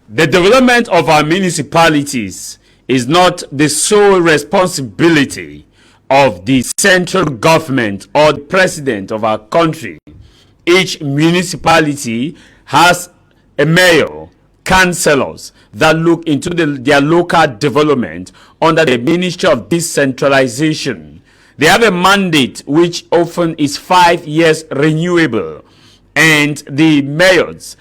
The development of our municipalities is not the sole responsibility of the central government or the president of our country. Each municipality has a mayor, councillors that look into their local development under the Ministry of Decentralization. They have a mandate which often is 5 years renewable, and the mayors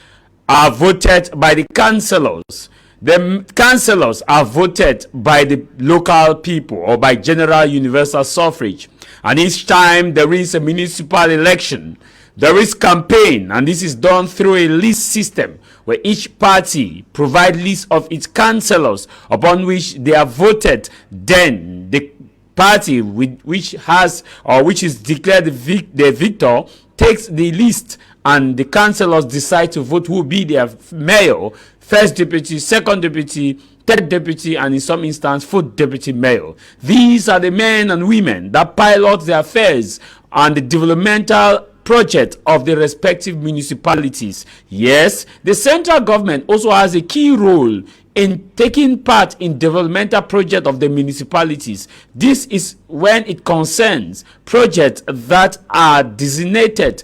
are voted by the councillors. The councillors are voted by the local people or by general universal suffrage. And each time there is a municipal election, there is campaign, and this is done through a list system where each party provides lists of its councillors upon which they are voted. Then the party which has or which is declared the victor takes the list, and the councillors decide to vote who will be their mayor, first deputy, second deputy, third deputy, and in some instances fourth deputy mayor. These are the men and women that pilot the affairs and the developmental project of the respective municipalities. Yes, the central government also has a key role in taking part in developmental project of the municipalities. This is when it concerns projects that are designated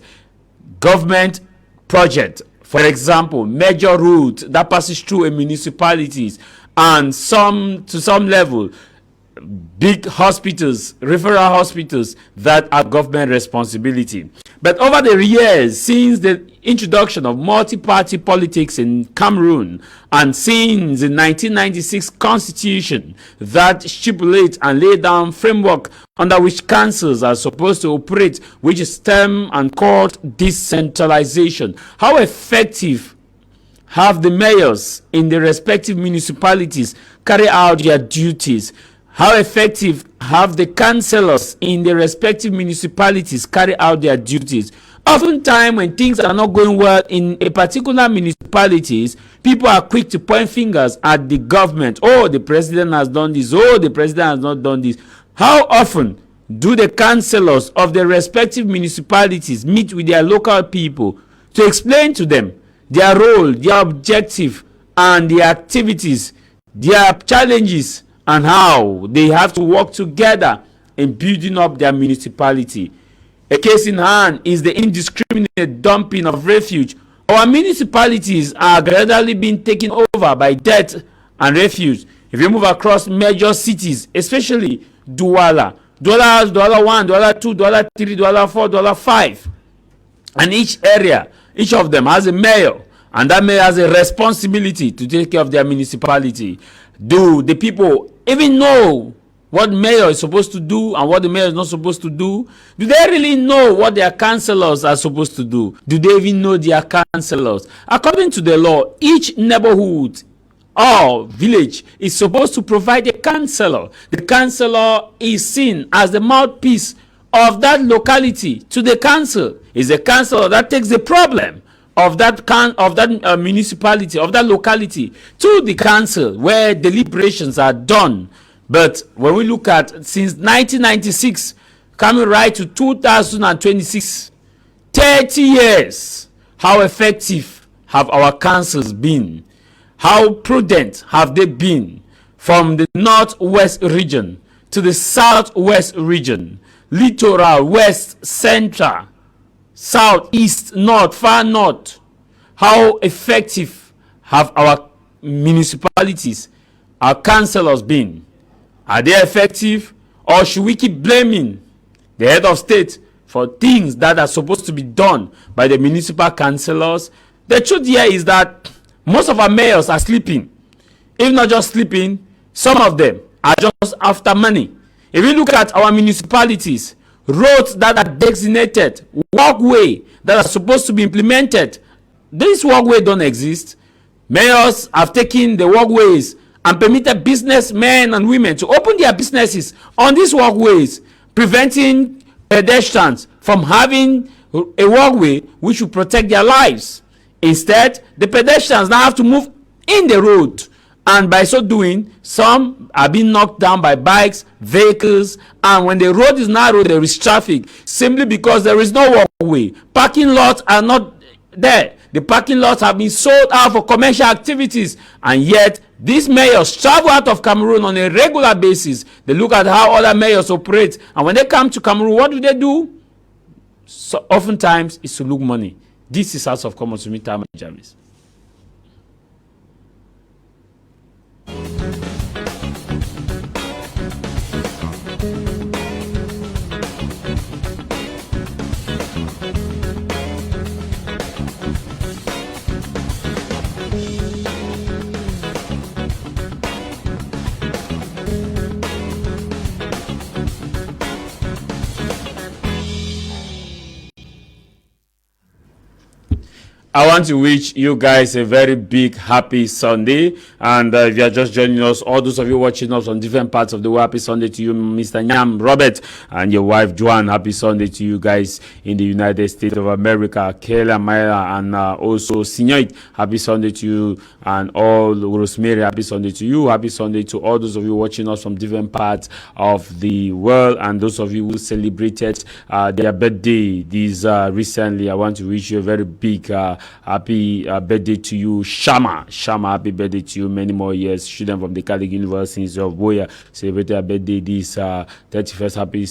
government project. For example, major route that passes through a municipalities, and to some level big hospitals, referral hospitals that are government responsibility. But over the years, since the introduction of multi-party politics in Cameroon, and since the 1996 constitution that stipulates and lay down framework under which councils are supposed to operate, which is termed and called decentralization, how effective have the mayors in the respective municipalities carry out their duties? How effective have the councillors in the respective municipalities carry out their duties? Oftentimes, when things are not going well in a particular municipalities, people are quick to point fingers at the government. Oh, the president has done this. Oh, the president has not done this. How often do the councillors of the respective municipalities meet with their local people to explain to them their role, their objective, and their activities, their challenges, and how they have to work together in building up their municipality? A case in hand is the indiscriminate dumping of refuge. Our municipalities are gradually being taken over by debt and refuge. If you move across major cities, especially Douala, Douala 1, Douala 2, Douala 3, Douala 4, Douala 5, and each area, each of them has a mayor, and that mayor has a responsibility to take care of their municipality. Do the people even know what mayor is supposed to do and what the mayor is not supposed to do? Do they really know what their councillors are supposed to do? Do they even know their councillors? According to the law, each neighborhood or village is supposed to provide a councillor. The councillor is seen as the mouthpiece of that locality to the council. Is a councillor that takes the problem of that municipality, of that locality, to the council where deliberations are done. But when we look at since 1996 coming right to 2026, 30 years, how effective have our councils been? How prudent have they been? From the northwest region to the southwest region, littoral, west, central, south, east, north, far north. How effective have our municipalities, our councillors been? Are they effective, or should we keep blaming the head of state for things that are supposed to be done by the municipal councillors? The truth here is that most of our mayors are sleeping. If not just sleeping, some of them are just after money. If you look at our municipalities, roads that are designated, walkway that are supposed to be implemented, this walkway don't exist. Mayors have taken the walkways and permitted businessmen and women to open their businesses on these walkways, preventing pedestrians from having a walkway which will protect their lives. Instead, the pedestrians now have to move in the road and by so doing, some are being knocked down by bikes, vehicles, and when the road is narrow, there is traffic simply because there is no walkway. Parking lots are not there. The parking lots have been sold out for commercial activities, and yet these mayors travel out of Cameroon on a regular basis. They look at how other mayors operate, and when they come to Cameroon, what do? So oftentimes it's to look money. This is House of Commons to me, Tah Mai Javis. I want to wish you guys a very big happy Sunday, and if you are just joining us, all those of you watching us on different parts of the world, happy Sunday to you, Mr. Nyam Robert, and your wife Joanne. Happy Sunday to you guys in the United States of America, Kayla, Myra, and also Signoit. Happy Sunday to you, and all Rosemary. Happy Sunday to you. Happy Sunday to all those of you watching us from different parts of the world, and those of you who celebrated their birthday this recently. I want to wish you a very big happy birthday to you, Shama. Happy birthday to you, many more years. Student from the Catholic University of Boya celebrated her birthday this 31st. Happy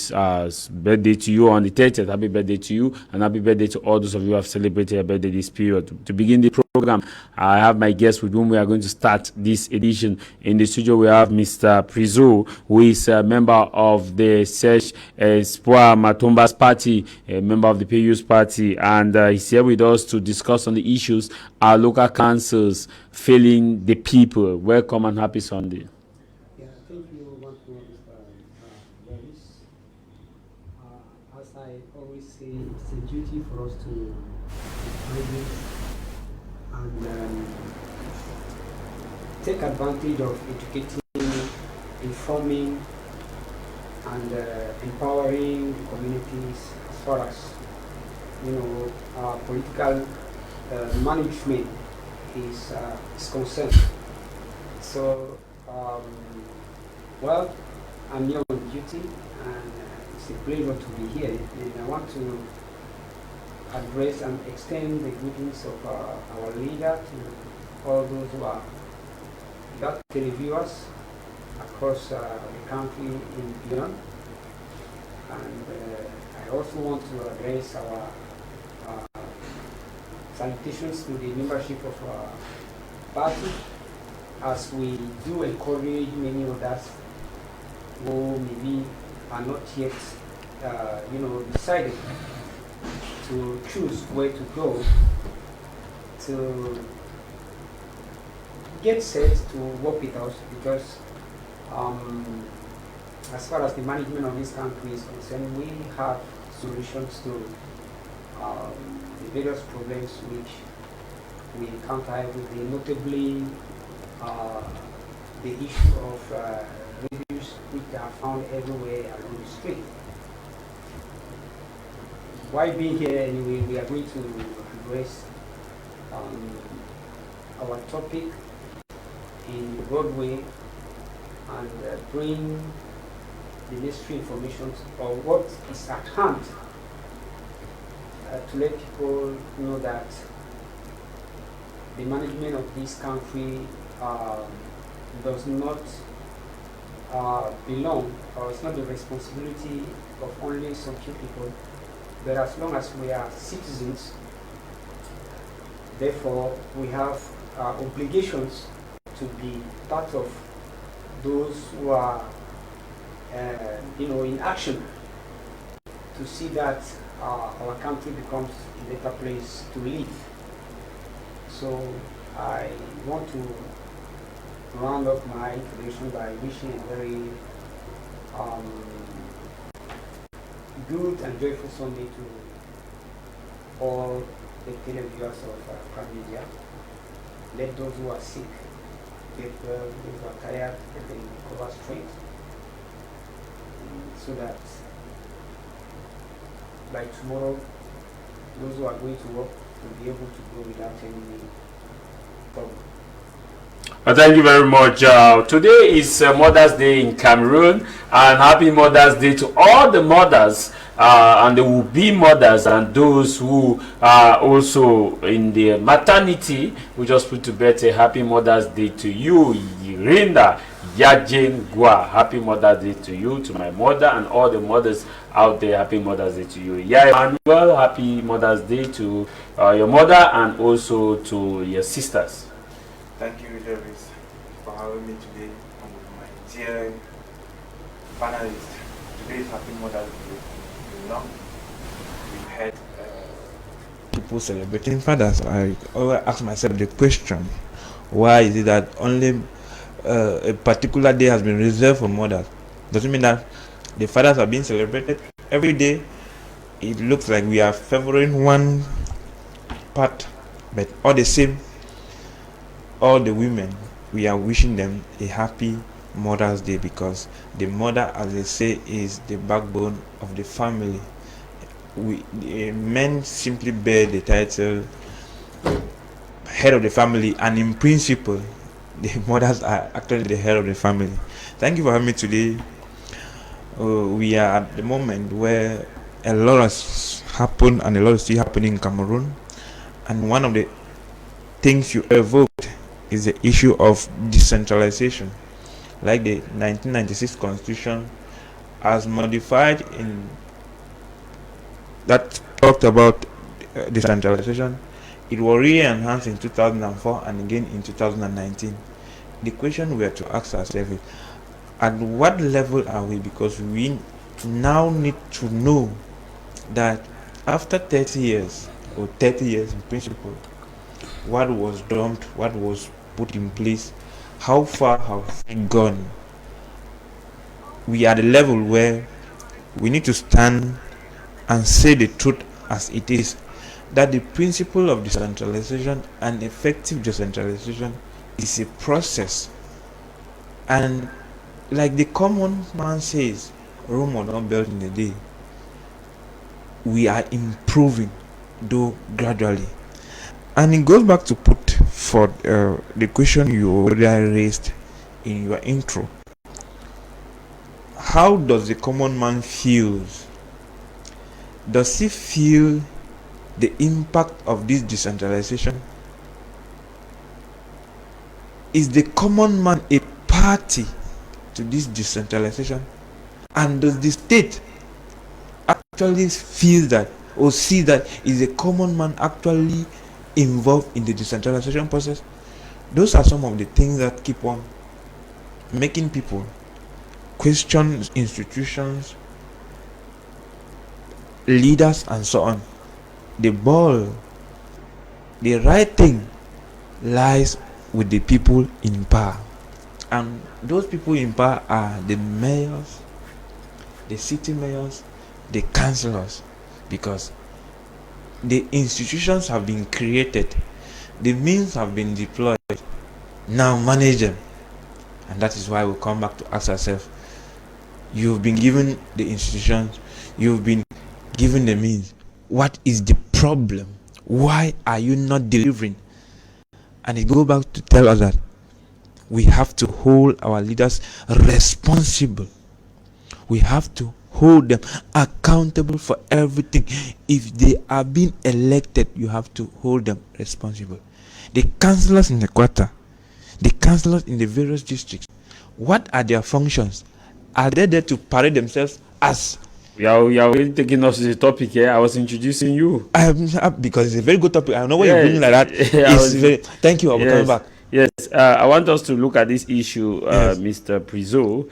birthday to you on the 30th. Happy birthday to you, and happy birthday to all those of you who have celebrated your birthday this period. To begin the program, I have my guest with whom we are going to start this edition. In the studio, we have Mr. Prizo, who is a member of the Serge Espoir Matomba's party, a member of the PU's party, and he's here with us to discuss on the issues our local councils failing the people. Welcome and happy Sunday. Yeah, thank you once more, Mr. Javis. As I always say, it's a duty for us to present and take advantage of educating, informing, and empowering communities as far as our political management is concerned. So, well, I'm here on duty, and it's a pleasure to be here. And I want to address and extend the greetings of our leader to all those who are televiewers across the country and beyond. And I also want to address our salutations to the membership of our party, as we do encourage many others who maybe are not yet, decided to choose where to go to get set to work with us, because as far as the management of this country is concerned, we have solutions to the various problems which we encounter every day, notably the issue of refuse, which are found everywhere along the street. Why being here anyway, we are going to address our topic in Broadway and bring the necessary information or what is at hand to let people know that the management of this country does not belong, or it's not the responsibility of only some few people, but as long as we are citizens, therefore we have obligations to be part of those who are in action to see that our country becomes a better place to live. So I want to round up my introduction by wishing a very good and joyful Sunday to all the televiewers of Prime Media. Let those who are sick get well, those who are tired get them recover strength, so that by tomorrow, those who are going to work will be able to go without any problem. Thank you very much. Today is Mother's Day in Cameroon, and happy Mother's Day to all the mothers and the will-be mothers and those who are also in the maternity. We just put to bed a happy Mother's Day to you, Yirinda Yajin Gua. Happy Mother's Day to you, to my mother and all the mothers out there. Happy Mother's Day to you. Yeah, Emmanuel, happy Mother's Day to your mother and also to your sisters. Thank you, Javis, for having me today and with my dear panelists. Today is Happy Mother's Day. You know, we've had people celebrating fathers. I always ask myself the question, why is it that only a particular day has been reserved for mothers? Does it mean that the fathers are being celebrated every day? It looks like we are favoring one part, but all the same, all the women, we are wishing them a happy Mother's Day, because the mother, as they say, is the backbone of the family. The men simply bear the title head of the family, and in principle the mothers are actually the head of the family. Thank you for having me today. We are at the moment where a lot has happened and a lot is still happening in Cameroon, and one of the things you evoked is the issue of decentralization. Like the 1996 constitution, as modified in that talked about decentralization, it was re-enhanced in 2004 and again in 2019. The question we have to ask ourselves is, at what level are we? Because we now need to know that after 30 years or 30 years in principle, what was dumped, what was put in place, how far have we gone? We are at a level where we need to stand and say the truth as it is, that the principle of decentralization and effective decentralization is a process, and like the common man says, Rome was not built in a day. We are improving, though gradually. And it goes back to put for the question you already raised in your intro. How does the common man feel? Does he feel the impact of this decentralization? Is the common man a party to this decentralization? And does the state actually feel that or see that is the common man actually involved in the decentralization process? Those are some of the things that keep on making people question institutions, leaders, and so on. The ball, the right thing lies with the people in power, and those people in power are the mayors, the city mayors, the councillors, because the institutions have been created, the means have been deployed, now manage them. And that is why we come back to ask ourselves, you've been given the institutions, you've been given the means, what is the problem? Why are you not delivering? And it goes back to tell us that we have to hold our leaders responsible. We have to hold them accountable for everything. If they are being elected, you have to hold them responsible. The councillors in the quarter, the councillors in the various districts, what are their functions? Are they there to parade themselves as? You are really taking us to the topic here. I was introducing you. Because it's a very good topic. I don't know why you're doing like that. Thank you. I'll be coming back. Yes, I want us to look at this issue, yes. Mr. Prizo.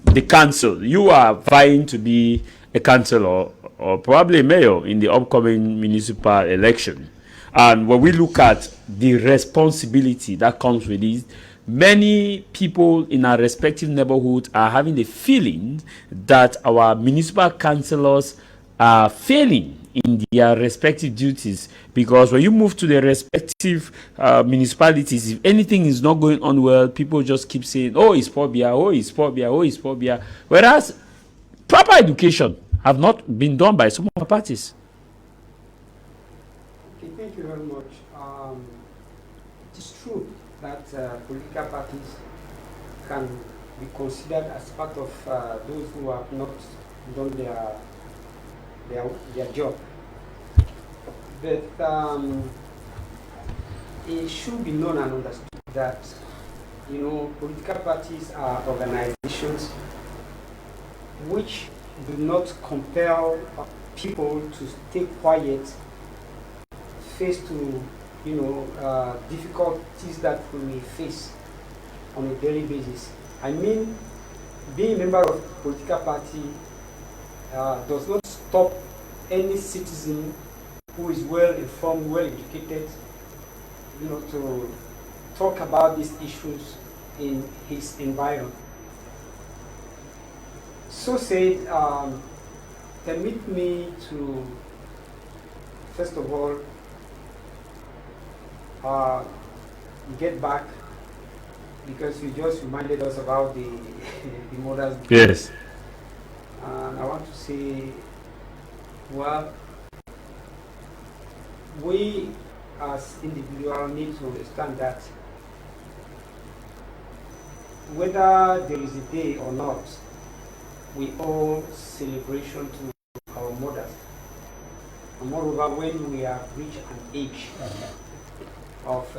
The council. You are vying to be a councillor or probably a mayor in the upcoming municipal election. And when we look at the responsibility that comes with this, many people in our respective neighborhoods are having the feeling that our municipal councillors are failing in their respective duties, because when you move to the respective municipalities, if anything is not going on well, people just keep saying, oh, it's Pobia, oh, it's Pobia, oh, it's Pobia. Whereas proper education have not been done by some of our parties. Okay, thank you very much. It is true that political parties can be considered as part of those who have not done their job. But it should be known and understood that, political parties are organizations which do not compel people to stay quiet face to difficulties that we may face on a daily basis. I mean, being a member of a political party does not stop any citizen who is well informed, well educated, to talk about these issues in his environment. So said, permit me to, first of all, get back, because you just reminded us about the Mother's Day. Yes. And I want to say, well, we as individuals need to understand that whether there is a day or not, we owe celebration to our mothers. And moreover, when we have reached an age of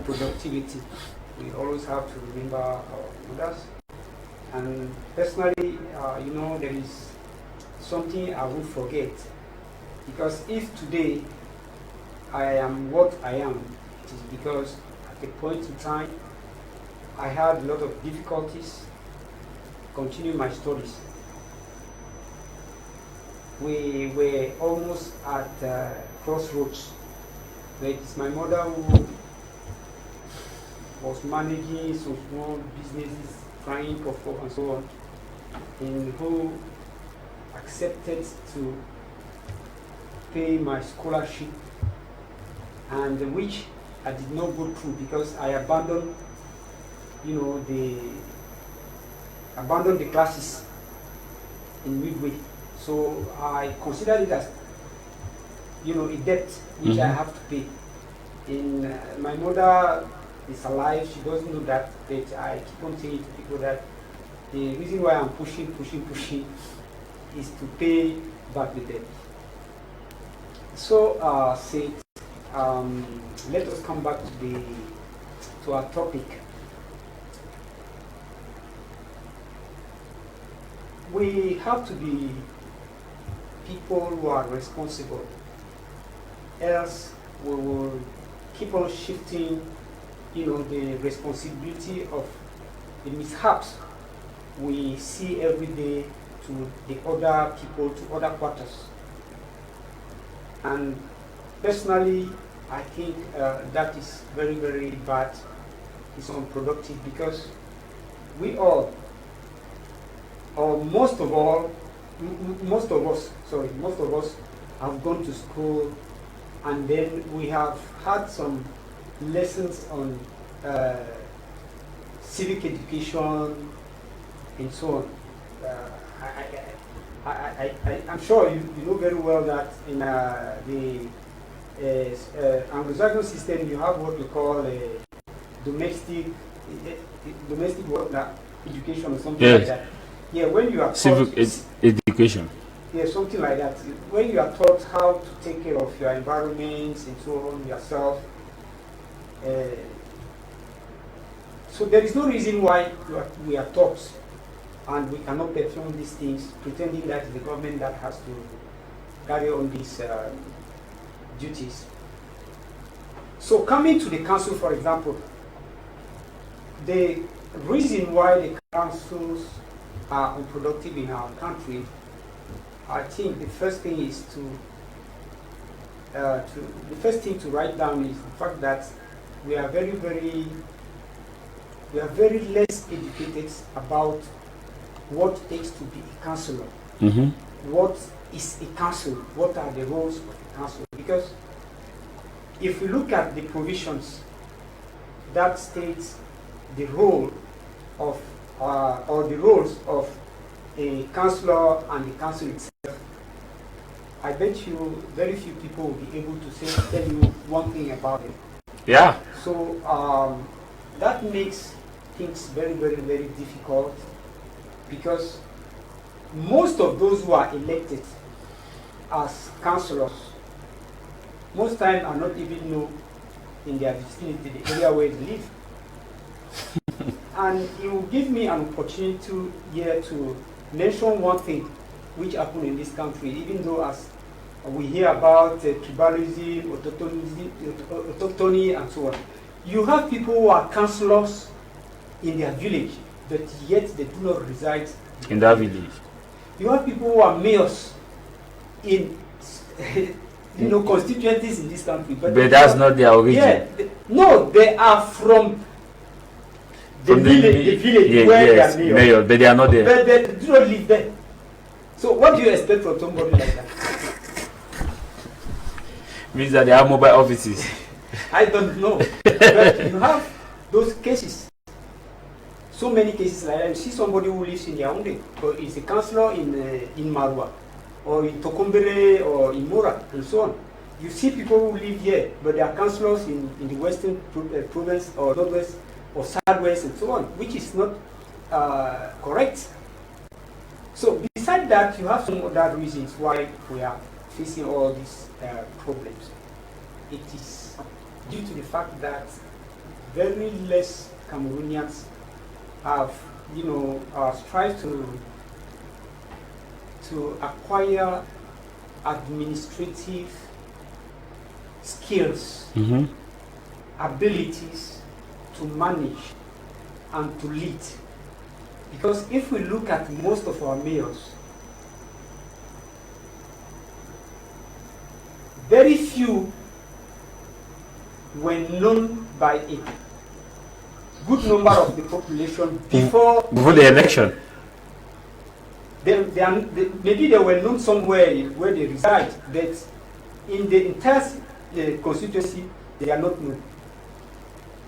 productivity, we always have to remember our mothers. And personally, there is something I won't forget, because if today I am what I am, it is because at a point in time I had a lot of difficulties continuing my studies. We were almost at crossroads. But it's my mother who was managing some small businesses, trying for and so on, and who accepted to pay my scholarship, and which I did not go through because I abandoned, the classes in midway. So I considered it as, a debt which I have to pay. And my mother is alive; she doesn't know that, but I keep on saying to people that the reason why I'm pushing is to pay back the debt. So, let us come back to our topic. We have to be people who are responsible, else we will keep on shifting, the responsibility of the mishaps we see every day to the other people, to other quarters. And personally, I think that is very, very bad. It's unproductive, because we all, or most of us have gone to school, and then we have had some lessons on civic education and so on. I'm sure you know very well that in the Anglo-Saxon system you have what we call domestic education or something like that. Yeah, when you are civic education. Yeah, something like that. When you are taught how to take care of your environment and so on, yourself. So there is no reason why we are taught and we cannot perform these things, pretending that it's the government that has to carry on these duties. So coming to the council, for example, the reason why the councils are unproductive in our country, I think the first thing is to write down is the fact that we are very less educated about what it takes to be a councillor. Mm-hmm. What is a council? What are the roles of a council? Because if we look at the provisions that states the role of or the roles of a councillor and the council itself, I bet you very few people will be able to tell you one thing about it. Yeah. So that makes things very, very, very difficult, because most of those who are elected as councillors most times are not even known in their vicinity, the area where they live. And it will give me an opportunity here to mention one thing which happened in this country, even though as we hear about tribalism, autochthony, and so on. You have people who are councillors in their village, but yet they do not reside in that village. You have people who are mayors in constituencies in this country. But that's not their origin. Yeah, no, they are from the village where they are mayor, but they are not there. But they do not live there. So what do you expect from somebody like that? Means that they have mobile offices. I don't know. But you have those cases. So many cases like that. You see somebody who lives in Yaoundé, or is a councillor in Marwa, or in Tokombere, or in Mora, and so on. You see people who live here, but they are councillors in the western province, or northwest, or southwest, and so on, which is not correct. So besides that, you have some other reasons why we are facing all these problems. It is due to the fact that very less Cameroonians have, strived to acquire administrative skills, abilities to manage and to lead. Because if we look at most of our mayors, very few were known by a good number of the population before the election. Maybe they were known somewhere where they reside, but in the entire constituency, they are not known.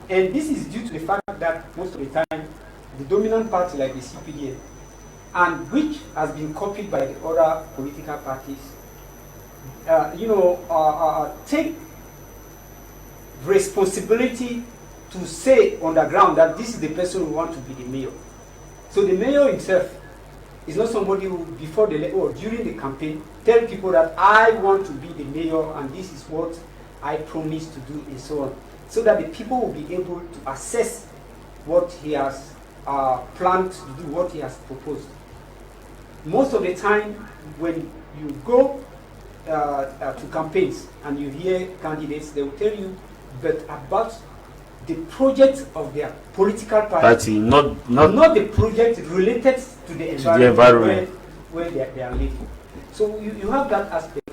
And this is due to the fact that most of the time, the dominant party like the CPDM, and which has been copied by the other political parties, take responsibility to say on the ground that this is the person who wants to be the mayor. So the mayor himself is not somebody who, before the or during the campaign, tell people that I want to be the mayor and this is what I promise to do, and so on, so that the people will be able to assess what he has planned to do, what he has proposed. Most of the time, when you go to campaigns and you hear candidates, they will tell you but about the project of their political party, not the project related to the environment, where they are living. So you have that aspect.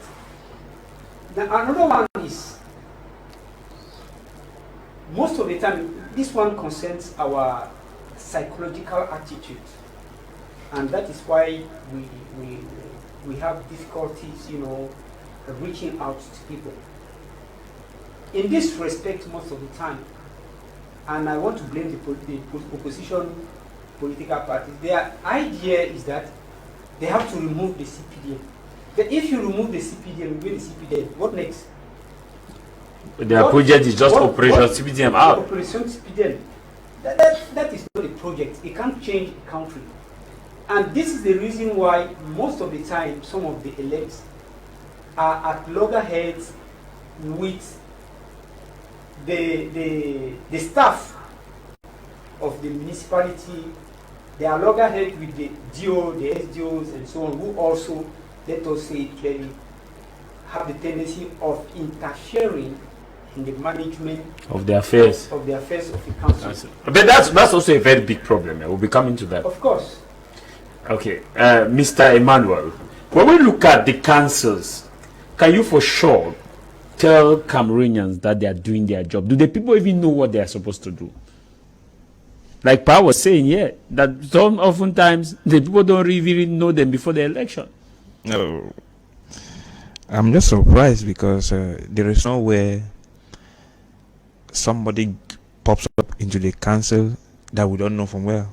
Now another one is, most of the time, this one concerns our psychological attitude, and that is why we have difficulties, reaching out to people. In this respect, most of the time, and I want to blame the opposition political parties, their idea is that they have to remove the CPDM. But if you remove the CPDM, what next? Their project is just Operation CPDM out. Operation CPDM. That is not a project. It can't change the country. And this is the reason why most of the time some of the elects are at loggerheads with the staff of the municipality. They are loggerheads with the DO, the SDOs, and so on, who also, let us say it clearly, have the tendency of interfering in the management of the affairs of the council. But that's also a very big problem. We'll be coming to that. Of course. Okay, Mr. Emmanuel, when we look at the councils, can you for sure tell Cameroonians that they are doing their job? Do the people even know what they are supposed to do? Like Pa was saying, that oftentimes the people don't really know them before the election. No, I'm just surprised because there is nowhere somebody pops up into the council that we don't know from where.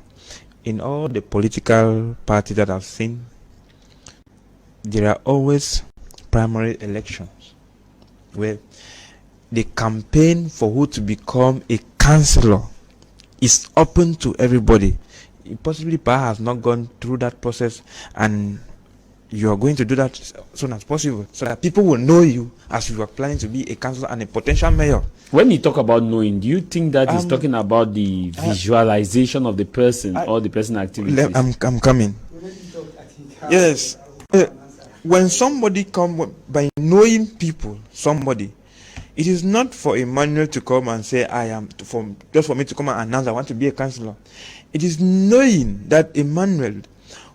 In all the political parties that I've seen, there are always primary elections where the campaign for who to become a councillor is open to everybody. Possibly PA has not gone through that process, and you are going to do that as soon as possible, so that people will know you as you are planning to be a councillor and a potential mayor. When you talk about knowing, do you think that he's talking about the visualization of the person or the person activities? I'm coming. Yes. When somebody by knowing people, somebody, it is not for Emmanuel to come and say, just for me to come and announce I want to be a councillor. It is knowing that Emmanuel,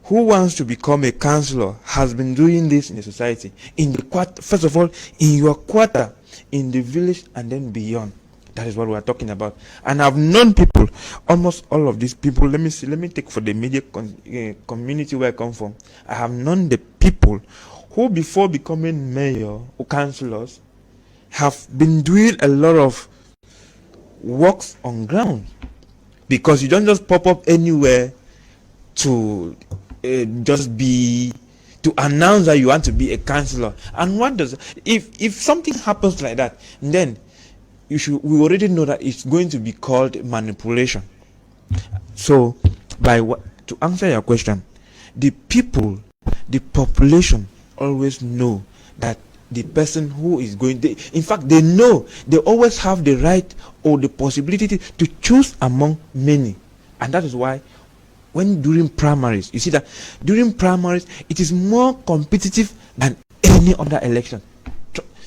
who wants to become a councillor, has been doing this in the society, in the quarter, first of all, in your quarter, in the village, and then beyond. That is what we are talking about. And I've known people, almost all of these people. Let me take for the media community where I come from. I have known the people who, before becoming mayor or councillors, have been doing a lot of works on ground, because you don't just pop up anywhere to to announce that you want to be a councillor. And what does, if something happens like that, then we already know that it's going to be called manipulation. So to answer your question, the population always know that the person who is going, in fact, they know they always have the right or the possibility to choose among many. And that is why when during primaries, you see that during primaries, it is more competitive than any other election.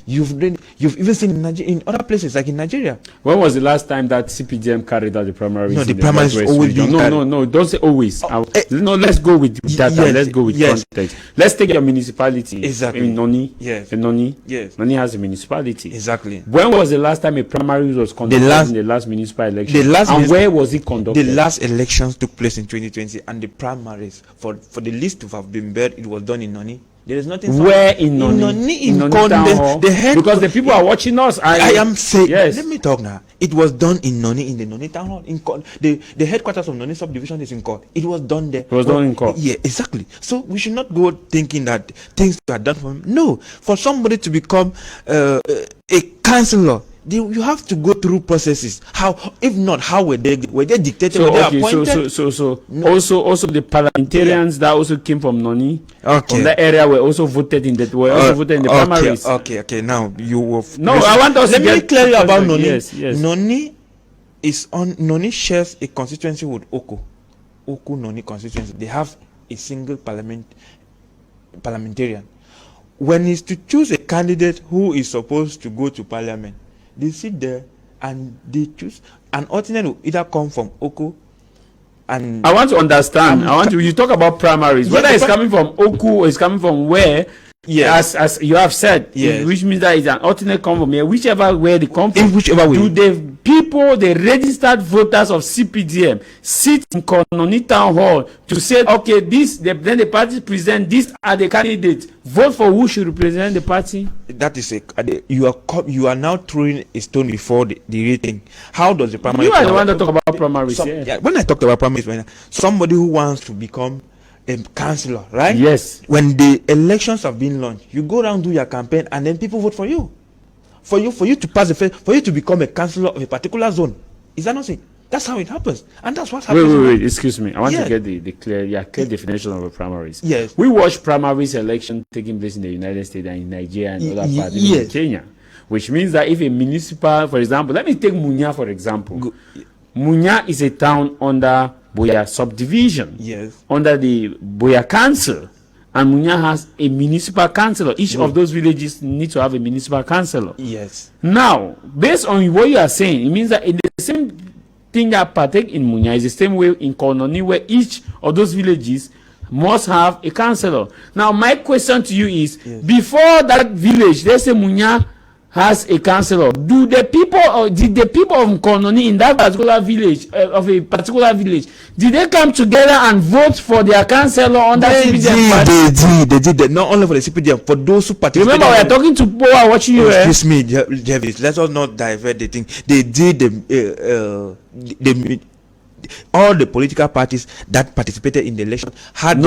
You've even seen in other places, like in Nigeria. When was the last time that CPDM carried out the primaries? No, the primaries always region? No, don't say always. No, let's go with data. Yes, let's go with context. Let's take your municipality. Exactly. In Noni. Yes. In Noni. Yes. Noni has a municipality. Exactly. When was the last time a primary was conducted in the last municipal election? Where was it conducted? The last elections took place in 2020, and the primaries for the list to have been buried, it was done in Noni. There is nothing. Where in Noni? In Noni Town Hall. Because the people are watching us. I am saying. Yes. Let me talk now. It was done in Noni, in the Noni Town Hall. In court. The headquarters of Noni subdivision is in court. It was done there. It was done in court. Yeah, exactly. So we should not go thinking that things are done for him. No, for somebody to become a councillor, you have to go through processes. How, if not, how were they dictated? So, were they appointed? So also the parliamentarians that also came from Noni, from that area, were also voted in the primaries. Okay. Now you will. No, I want us. Let me clear you about Noni. Yes. Noni shares a constituency with Oko Noni constituency. They have a single parliamentarian. When it's to choose a candidate who is supposed to go to parliament, they sit there and they choose an alternate will either come from Oko. And I want to understand. You talk about primaries. Yes, whether it's coming from Oku or it's coming from where, yes, as you have said, yes, which means that it's an alternate come from here, whichever way they come from. In whichever way. Do the people, the registered voters of CPDM, sit in Kononi Town Hall to say, okay, then the party present, these are the candidates. Vote for who should represent the party? That is you are now throwing a stone before the rating. How does the primary? You are the one that talk about primaries. When I talked about primaries, somebody who wants to become a councillor, right? Yes. When the elections have been launched, you go around, do your campaign, and then people vote for you. For you to pass the first, for you to become a councillor of a particular zone. Is that not it? That's how it happens, and that's what happens. Wait. Excuse me. I want to get the clear definition of the primaries. Yes. We watch primaries election taking place in the United States and in Nigeria and other parts in Kenya, which means that if a municipal, for example, let me take Munya for example. Munya is a town under Boya subdivision. Yes. Under the Boya council. And Munya has a municipal councillor. Each of those villages need to have a municipal councillor. Yes. Now, based on what you are saying, it means that in the same thing that partake in Munya is the same way in Kononi, where each of those villages must have a councillor. Now, my question to you is, before that village, let's say Munya has a councillor, did the people of Kononi in that particular village, did they come together and vote for their councillor under CPDM party? They did. Not only for the CPDM, for those who participated. Remember, we are talking to people who are watching you. Excuse me, Javis. Let us not divert the thing. They did all the political parties that participated in the election had we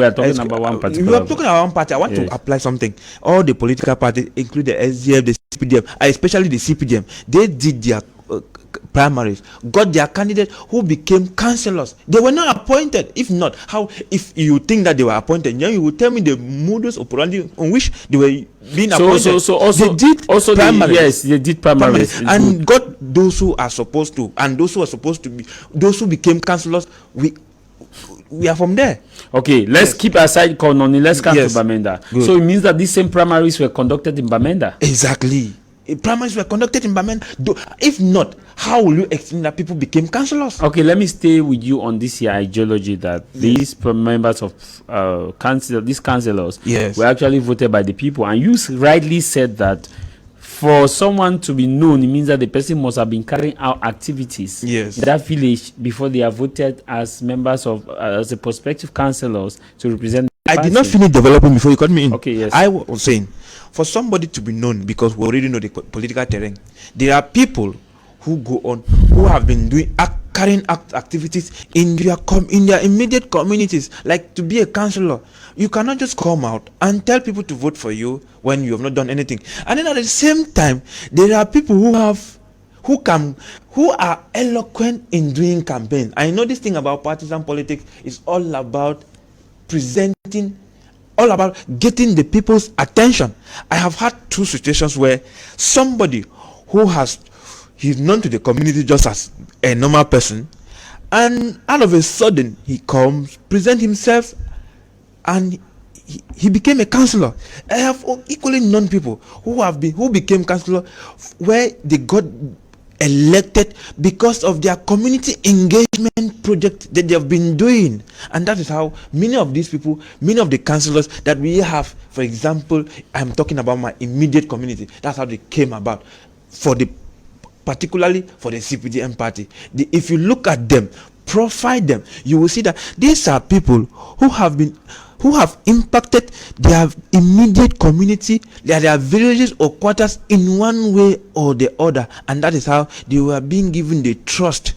are talking about one particular. We are talking about one party. I want to apply something. All the political parties, including the SDF, the CPDM, especially the CPDM, they did primaries got their candidate who became councillors. They were not appointed. If not, how? If you think that they were appointed, then you will tell me the modus operandi on which they were being appointed. So also they did also primaries. yes, they did primaries. And got those who are supposed to, and those who are supposed to be, those who became councillors. We are from there. Okay, let's keep aside Kononi. Let's come to Bamenda. Good. So it means that these same primaries were conducted in Bamenda. Exactly. Primaries were conducted in Bamenda. If not, how will you explain that people became councillors? Okay, let me stay with you on this here ideology that these members of these councillors were actually voted by the people, and you rightly said that for someone to be known, it means that the person must have been carrying out activities in that village before they are voted as members of as a prospective councillors to represent. I did not finish developing before you cut me in. Okay, yes. I was saying, for somebody to be known, because we already know the political terrain, there are people who go on, who have been doing carrying out activities in their immediate communities, like to be a councillor. You cannot just come out and tell people to vote for you when you have not done anything. And then at the same time, there are people who are eloquent in doing campaign. I know this thing about partisan politics is all about presenting, all about getting the people's attention. I have had two situations where somebody who he's known to the community just as a normal person, and all of a sudden he comes, present himself, and he became a councillor. I have equally known people who became councillor where they got elected because of their community engagement project that they have been doing. And that is how many of these people, many of the councillors that we have, for example, I'm talking about my immediate community, that's how they came about, particularly for the CPDM party. If you look at them, profile them, you will see that these are people who have impacted their immediate community, their villages or quarters in one way or the other, and that is how they were being given the trust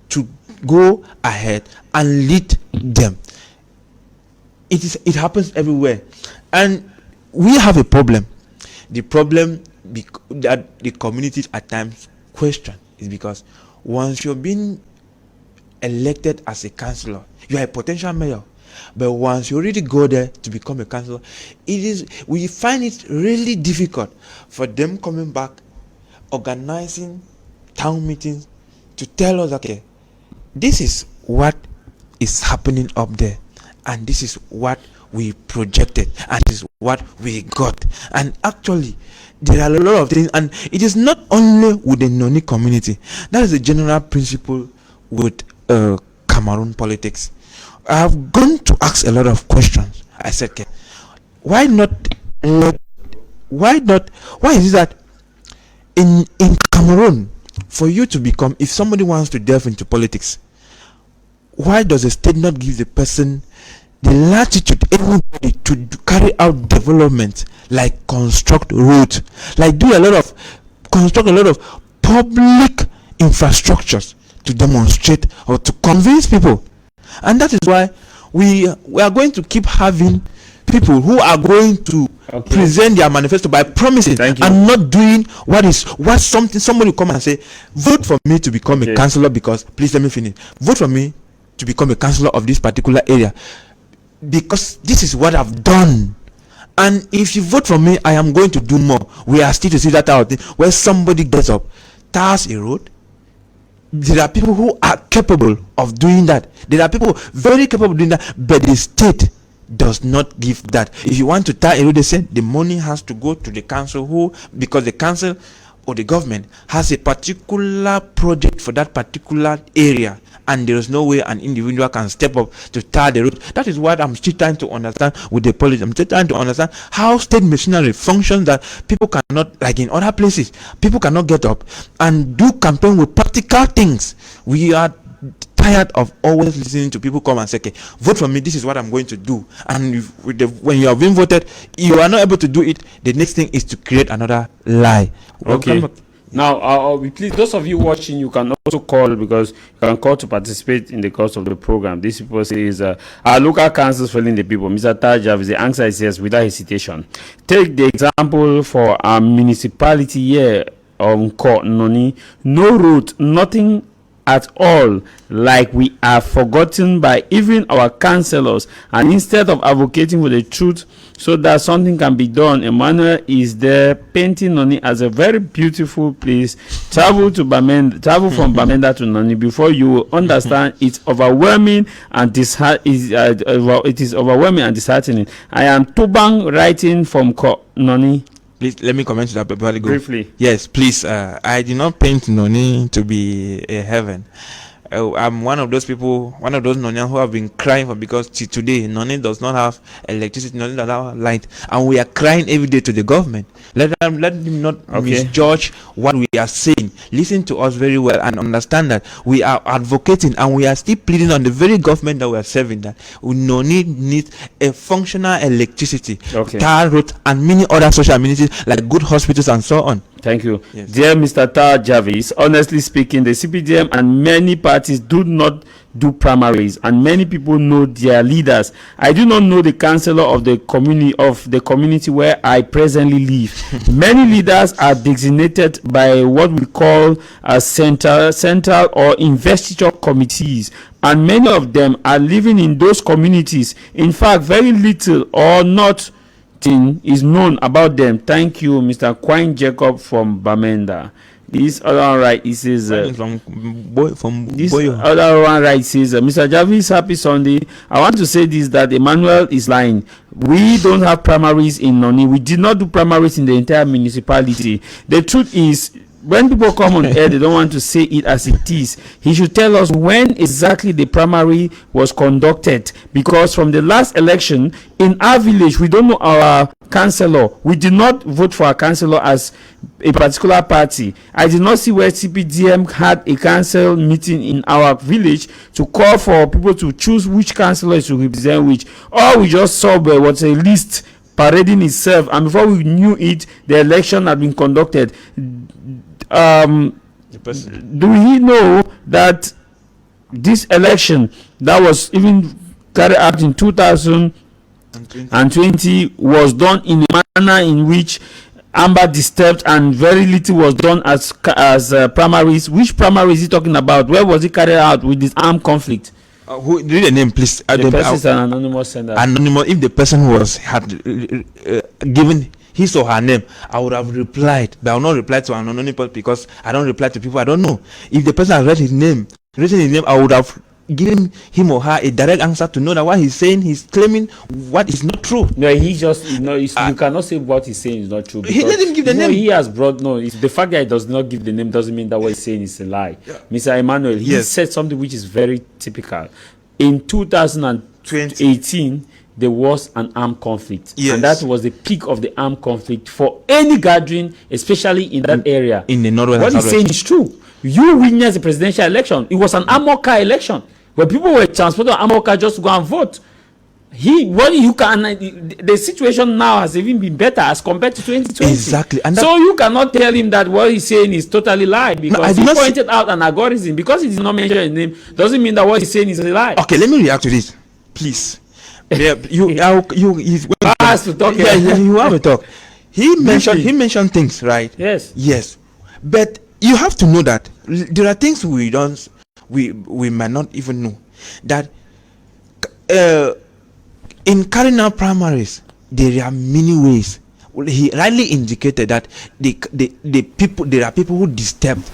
to go ahead and lead them. It happens everywhere, and we have a problem. The problem that the communities at times question is because once you're being elected as a councillor, you are a potential mayor. But once you really go there to become a councillor, we find it really difficult for them coming back, organizing town meetings to tell us, okay, this is what is happening up there, and this is what we projected, and this is what we got. And actually, there are a lot of things, and it is not only with the Noni community. That is a general principle with Cameroon politics. I have gone to ask a lot of questions. I said, okay, why is it that in Cameroon, for you to become, if somebody wants to delve into politics, why does the state not give the person the latitude, everybody, to carry out development, like construct roads, like construct a lot of public infrastructures to demonstrate or to convince people? And that is why we are going to keep having people who are going to present their manifesto by promising and not doing what somebody will come and say, vote for me to become a councillor because, please let me finish, vote for me to become a councillor of this particular area because this is what I've done, and if you vote for me, I am going to do more. We are still to see that out where somebody gets up, tars a road. There are people who are capable of doing that. There are people very capable of doing that, but the state does not give that. If you want to tar a road, they say the money has to go to the council, because the council or the government has a particular project for that particular area, and there is no way an individual can step up to tar the road. That is what I'm still trying to understand with the policy. I'm still trying to understand how state machinery functions, that people cannot, like in other places, people cannot get up and do campaign with practical things. We are tired of always listening to people come and say, okay, vote for me, this is what I'm going to do. And when you have been voted, you are not able to do it. The next thing is to create another lie. Okay. Now, please, those of you watching, you can also call, because you can call to participate in the course of the program. This people say is our local councils failing the people. Mr. Tah Javis, the answer is yes, without hesitation. Take the example for our municipality here Noni. No road, nothing at all, like we are forgotten by even our councillors, and instead of advocating for the truth so that something can be done, Emmanuel is there painting Noni as a very beautiful place. Travel from Bamenda to Noni before you will understand it's overwhelming and it is overwhelming and disheartening. I am Tubang writing from Noni. Please let me comment to that before I go. Briefly. Yes, please. I did not paint Noni to be a heaven. I'm one of those people, one of those Nonians who have been crying for, because today Noni does not have electricity, Noni does not have light, and we are crying every day to the government. Let them not misjudge what we are saying. Listen to us very well and understand that we are advocating and we are still pleading on the very government that we are serving, that we Noni needs a functional electricity, tar road, and many other social amenities like good hospitals and so on. Thank you. Yes. Dear Mr. Tah Javis, honestly speaking, the CPDM and many parties do not do primaries, and many people know their leaders. I do not know the councillor of the community where I presently live. Many leaders are designated by what we call central or investiture committees, and many of them are living in those communities. In fact, very little or not is known about them. Thank you, Mr. Quine Jacob from Bamenda. This other one right, he says Other one right says Mr. Javis, happy Sunday. I want to say this, that Emmanuel is lying. We don't have primaries in Noni. We did not do primaries in the entire municipality. The truth is, when people come on air, they don't want to say it as it is. He should tell us when exactly the primary was conducted, because from the last election in our village, we don't know our councillor. We did not vote for our councillor as a particular party. I did not see where CPDM had a council meeting in our village to call for people to choose which councillor is to represent which. All we just saw was a list parading itself, and before we knew it, the election had been conducted. Do we know that this election that was even carried out in 2020 was done in a manner in which Amber disturbed, and very little was done as primaries? Which primary is he talking about? Where was it carried out with this armed conflict? Who read the name, please? The person is an anonymous sender. Anonymous. If the person had given his or her name, I would have replied, but I will not reply to an anonymous because I don't reply to people I don't know. If the person has written his name, I would have given him or her a direct answer to know that what he's saying, he's claiming what is not true. No, he just you cannot say what he's saying is not true. He let him give the name. He has brought the fact that he does not give the name doesn't mean that what he's saying is a lie. Yeah. Mr. Emmanuel, he said something which is very typical. In 2018, there was an armed conflict, and that was the peak of the armed conflict for any gathering, especially in that area. In the northwest. What he's saying is true. You witnessed the presidential election. It was an armored car election where people were transported on armored car just to go and vote. The situation now has even been better as compared to 2020. Exactly. And so you cannot tell him that what he's saying is totally lie, because he pointed out an algorithm. Because he did not mention his name doesn't mean that what he's saying is a lie. Okay, let me react to this, please. You have to talk. You have to talk. He mentioned things, right? Yes. But you have to know that there are things we might not even know. That in carrying out primaries, there are many ways. He rightly indicated that there are people who disturbed.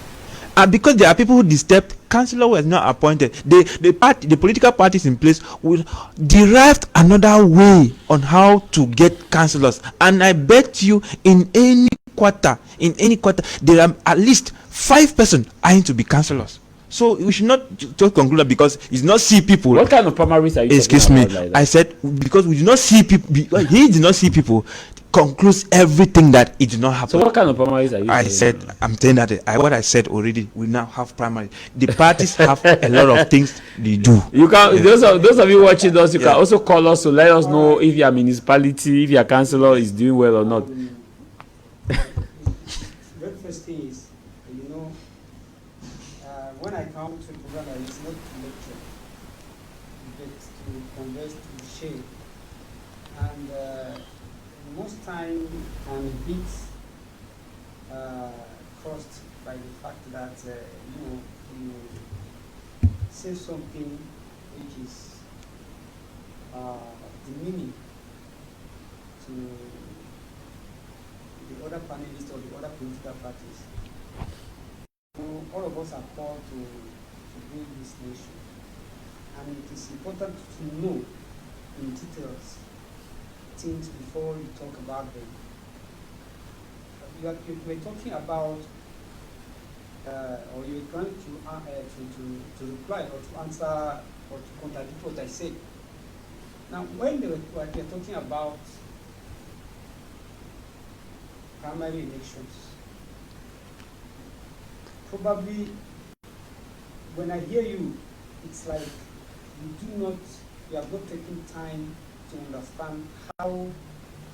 And because there are people who disturbed, councillor was not appointed. The political parties in place will derive another way on how to get councillors. And I bet you in any quarter, there are at least 5 persons eyeing to be councillors. So we should not just conclude that because it's not see people. What kind of primaries are you talking about? Like that? I said because we do not see people. He did not see people. Concludes everything that it did not happen. So what kind of primaries are you? I'm saying that what I said already. We now have primaries. The parties have a lot of things they do. You can those of you watching us, you can also call us to let us know if your municipality, if your councillor is doing well or not. The very first thing is, when I come to Uganda, it's not to lecture, but to converse, to share. And most time I'm a bit first by the fact that you say something which is demeaning to the other panelists or the other political parties. All of us are called to build this nation, and it is important to know in details things before you talk about them. You were talking about, or you were trying to reply or to answer or to contradict what I said. Now, when they were talking about primary elections, probably when I hear you, it's like you have not taken time to understand how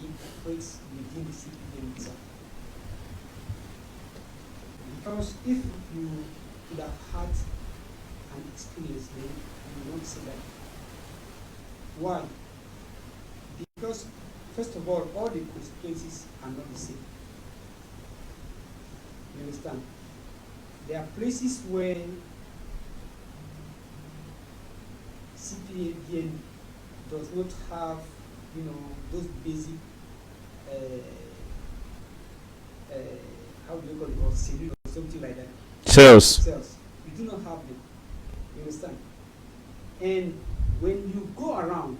it operates within the CPDM itself. Because if you would have had an experience, then you would not say that. Why? Because, first of all the constituencies are not the same. You understand? There are places where CPDM does not have, those basic, how do you call it, or civil or something like that. Cells. You do not have them. You understand? And when you go around,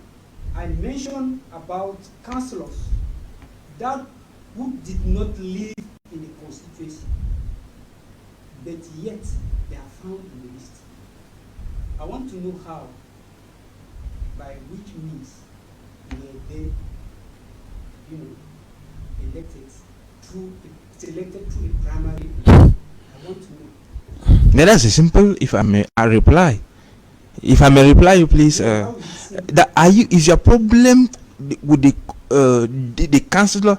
I mentioned about councillors that who did not live in the constituency, but yet they are found in the list. I want to know how, by which means were they, selected through a primary election. I want to know. Now that's a simple. If I may, I reply. If I may reply, you please. Is your problem with the councillor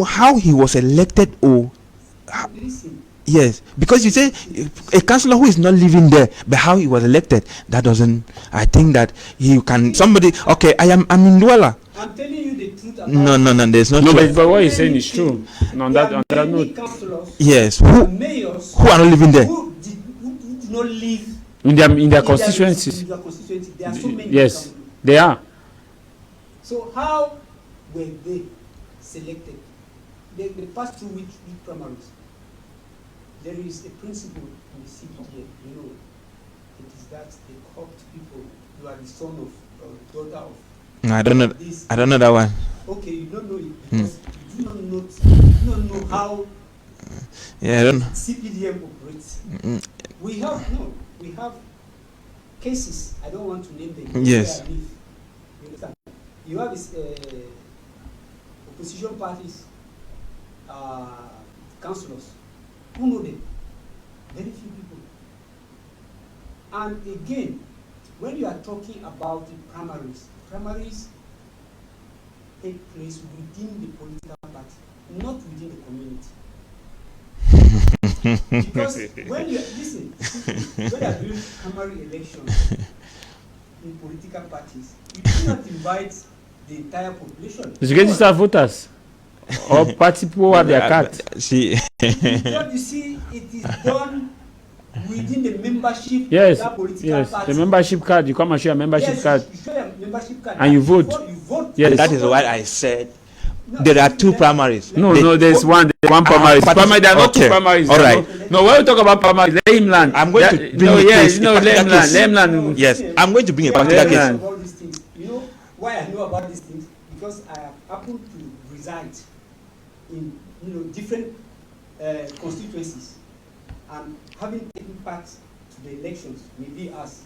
how he was elected or? Listen. Yes, because you say a councillor who is not living there, but how he was elected, that doesn't. I think that he can. Somebody. Okay, I'm in Douala. I'm telling you the truth about No. There's no. No, truth. but what he's saying is true. On that note. Yes. Mayors who are not living there? Who do not live in their constituencies. In their constituency. There are so many. Yes, they are. So how were they selected? They passed through which primaries? There is a principle in the CPDM, it is that they corrupt people. You are the son of or daughter of. No, I don't know. This. I don't know that one. Okay, you don't know it because you do not know how. Yeah, I don't know. CPDM operates. We have cases. I don't want to name them. Yes. You understand? You have this, opposition parties, councillors. Who know them? Very few people. And again, when you are talking about the primaries take place within the political party, not within the community. Because when you are doing primary elections in political parties, you do not invite the entire population. You register voters. Or party people have their cards. See, you see, it is done within the membership. Yes, of that political yes. party. The membership card. You come and show your membership card. You show your membership card, And you vote. You vote. Yes. that is what I said. There are two primaries. No, there's one primary. Primary, there are not two primaries. All right. No, when we talk about primaries, let him land. I'm going to bring a case. Let him land. Yes, I'm going to bring a particular case. About these things. You know why I know about these things? Because I have happened to reside in different constituencies, and having taken part to the elections, maybe as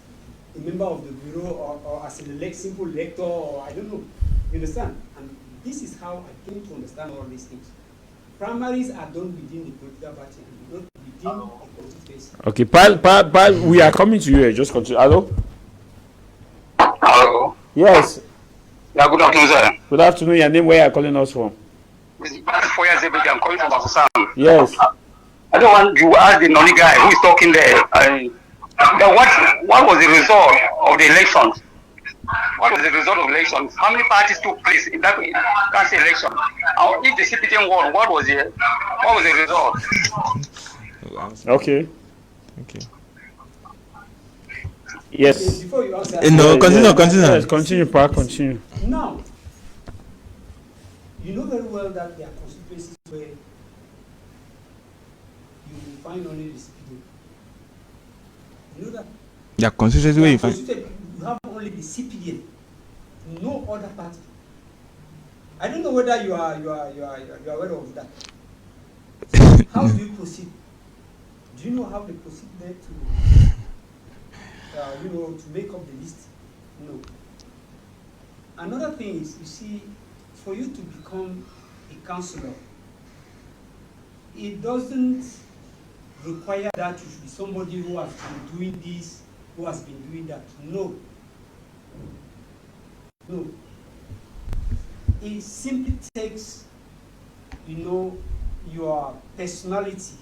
a member of the bureau or as a simple elector, or I don't know. You understand? And this is how I came to understand all these things. Primaries are done within the political party and not within the constituency. Okay, Pal, we are coming to you. Just continue. Hello? Hello. Yes. Yeah, good afternoon, sir. Good afternoon. Your name, where are you calling us from? I'm calling from Bakusam. Yes. I don't want to ask the nonny guy who is talking there. What was the result of the elections what was the result of elections? How many parties took place in that council election? If the CPTM won, what was the result? Okay. Okay. Yes. Before you answer, No, continue. Yes, continue, Pa, continue. now, you know very well that there are constituencies where you will find only the CPDM. You know that? Yeah, constituency where you find. You have only the CPDM, no other party. I don't know whether you are aware of that. How do you proceed? Do you know how they proceed there to to make up the list? No. Another thing is, you see, for you to become a councillor, it doesn't require that you should be somebody who has been doing this, who has been doing that. No. No. It simply takes, your personality.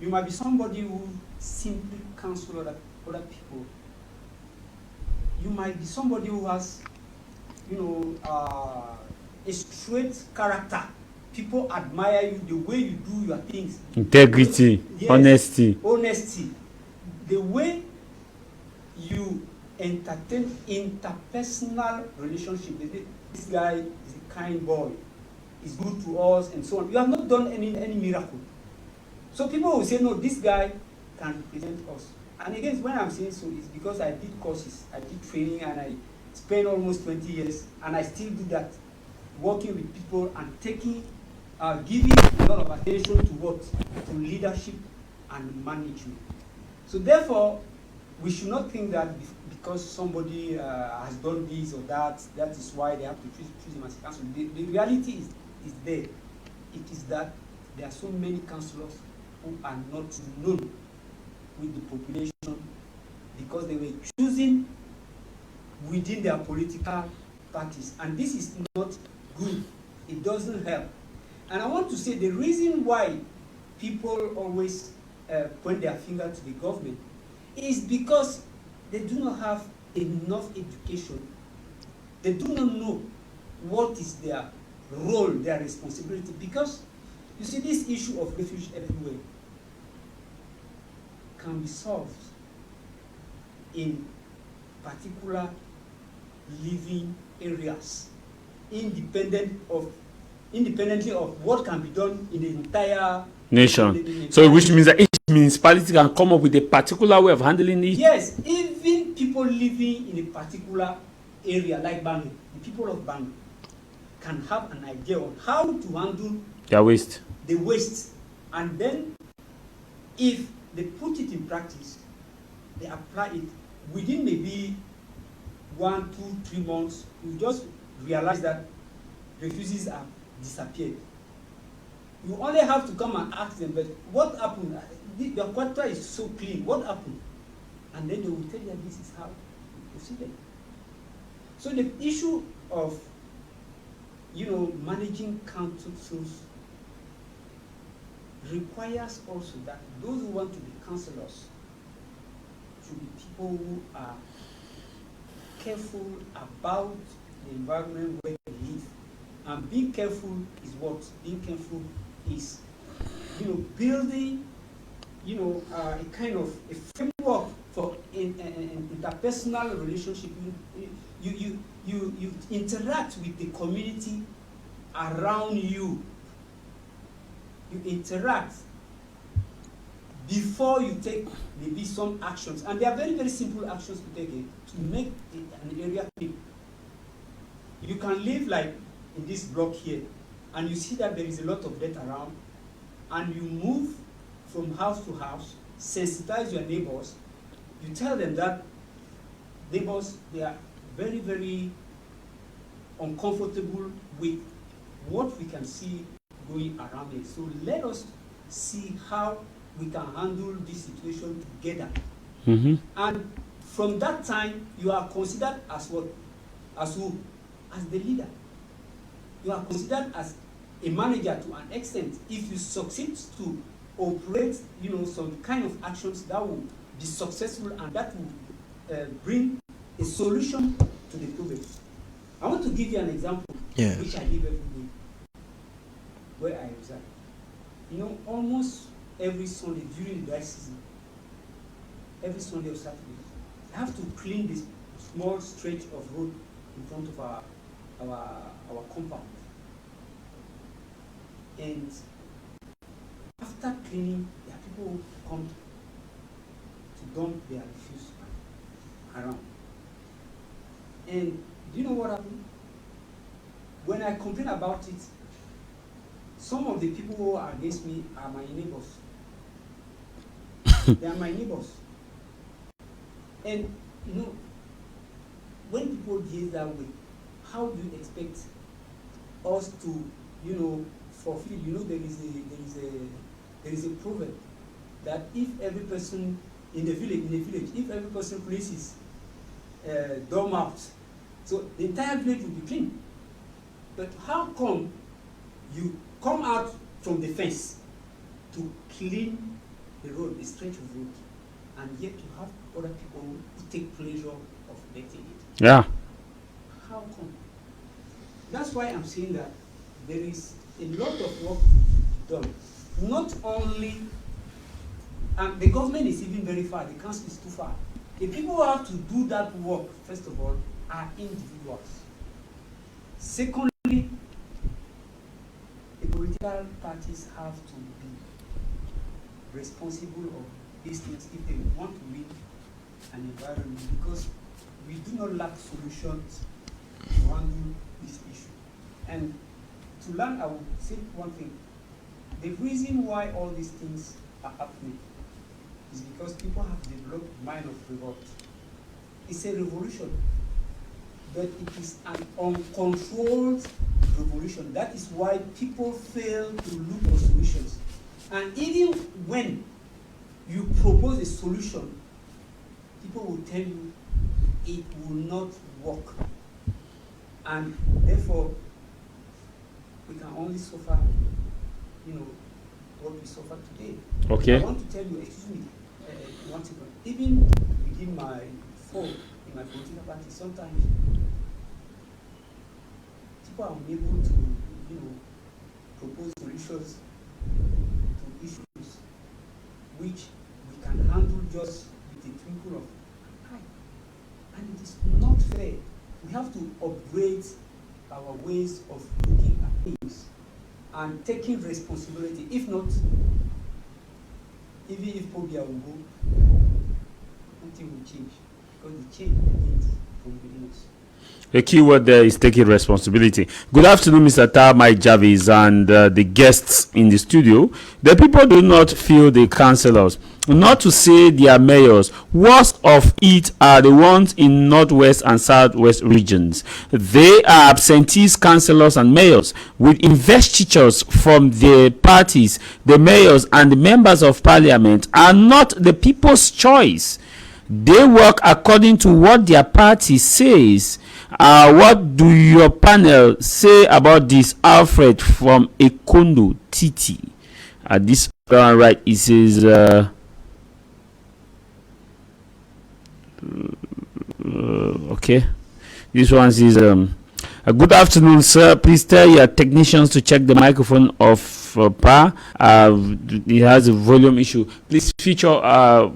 You might be somebody who simply counsel other people. You might be somebody who has, a straight character. People admire you, the way you do your things. Integrity, yes, honesty. The way you entertain interpersonal relationship. This guy is a kind boy. He's good to us, and so on. You have not done any miracle. So people will say, no, this guy can represent us. And again, when I'm saying so, it's because I did courses, I did training, and I spent almost 20 years, and I still do that, working with people and giving a lot of attention to what? To leadership and management. So therefore, we should not think that because somebody has done this or that is why they have to choose him as a councillor. The reality is there. It is that there are so many councillors who are not known with the population because they were choosing within their political parties. And this is not good. It doesn't help. And I want to say the reason why people always point their finger to the government is because they do not have enough education. They do not know what is their role, their responsibility. Because you see, this issue of refuge everywhere can be solved in particular living areas, independently of what can be done in the entire nation. So which means that each municipality can come up with a particular way of handling it? Yes, even people living in a particular area like Bangui, the people of Bangui can have an idea on how to handle their waste. The waste. And then if they put it in practice, they apply it within maybe 1, 2, 3 months, you just realize that refugees have disappeared. You only have to come and ask them, but what happened? The quarter is so clean. What happened? And then they will tell you this is how you proceeded. So the issue of managing councils requires also that those who want to be councillors should be people who are careful about the environment where they live. And being careful is what? Being careful is, building, a kind of a framework for interpersonal relationship. You interact with the community around you. You interact before you take maybe some actions, and they are very, very simple actions to take to make an area clean. You can live like in this block here, and you see that there is a lot of dirt around, and you move from house to house, sensitize your neighbors. You tell them that neighbors, they are very, very uncomfortable with what we can see going around it. So let us see how we can handle this situation together. Mm-hmm. And from that time, you are considered as what? As who? As the leader. You are considered as a manager to an extent. If you succeed to operate, some kind of actions that will be successful and that will bring a solution to the problem. I want to give you an example, Yeah. which I live every day, where I reside. You know, almost every Sunday during the dry season, every Sunday or Saturday, I have to clean this small stretch of road in front of our compound. And after cleaning, there are people who come to dump their refuse around. And do you know what happened? When I complain about it, some of the people who are against me are my neighbors. They are my neighbors. And you know, when people behave that way, how do you expect us to, you know, fulfill? You know, there is a proverb that if every person in the village, if every person places doormat, so the entire village will be clean. But how come you come out from the fence to clean the road, the stretch of road, and yet you have other people who take pleasure of letting it? Yeah. How come? That's why I'm saying that there is a lot of work to be done. Not only, and the government is even very far, the council is too far. The people who have to do that work, first of all, are individuals. Secondly, the political parties have to be responsible of these things if they want to win an environment, because we do not lack solutions to handle this issue. And to learn, I will say one thing. The reason why all these things are happening is because people have developed mind of revolt. It's a revolution, but it is an uncontrolled revolution. That is why people fail to look for solutions. And even when you propose a solution, people will tell you it will not work. And therefore, we can only suffer, you know, what we suffer today. Okay. I want to tell you, excuse me, one second. Even within my phone, in my political party, sometimes people are unable to, you know, propose solutions to issues which we can handle just with a twinkle of an eye. And it is not fair. We have to upgrade our ways of looking at things and taking responsibility. If not, even if Pobia will go, nothing will change, because the change begins from within us. The key word there is taking responsibility. Good afternoon, Mr. Tah Mai Javis and the guests in the studio. The people do not feel the councillors, not to say their mayors. Worst of it are the ones in northwest and southwest regions. They are absentees councillors and mayors with investitures from the parties. The mayors and the members of parliament are not the people's choice. They work according to what their party says. What do your panel say about this? Alfred from Ekondo Titi. This one right, it says okay. This one says good afternoon, sir. Please tell your technicians to check the microphone of Pa. It has a volume issue. Please feature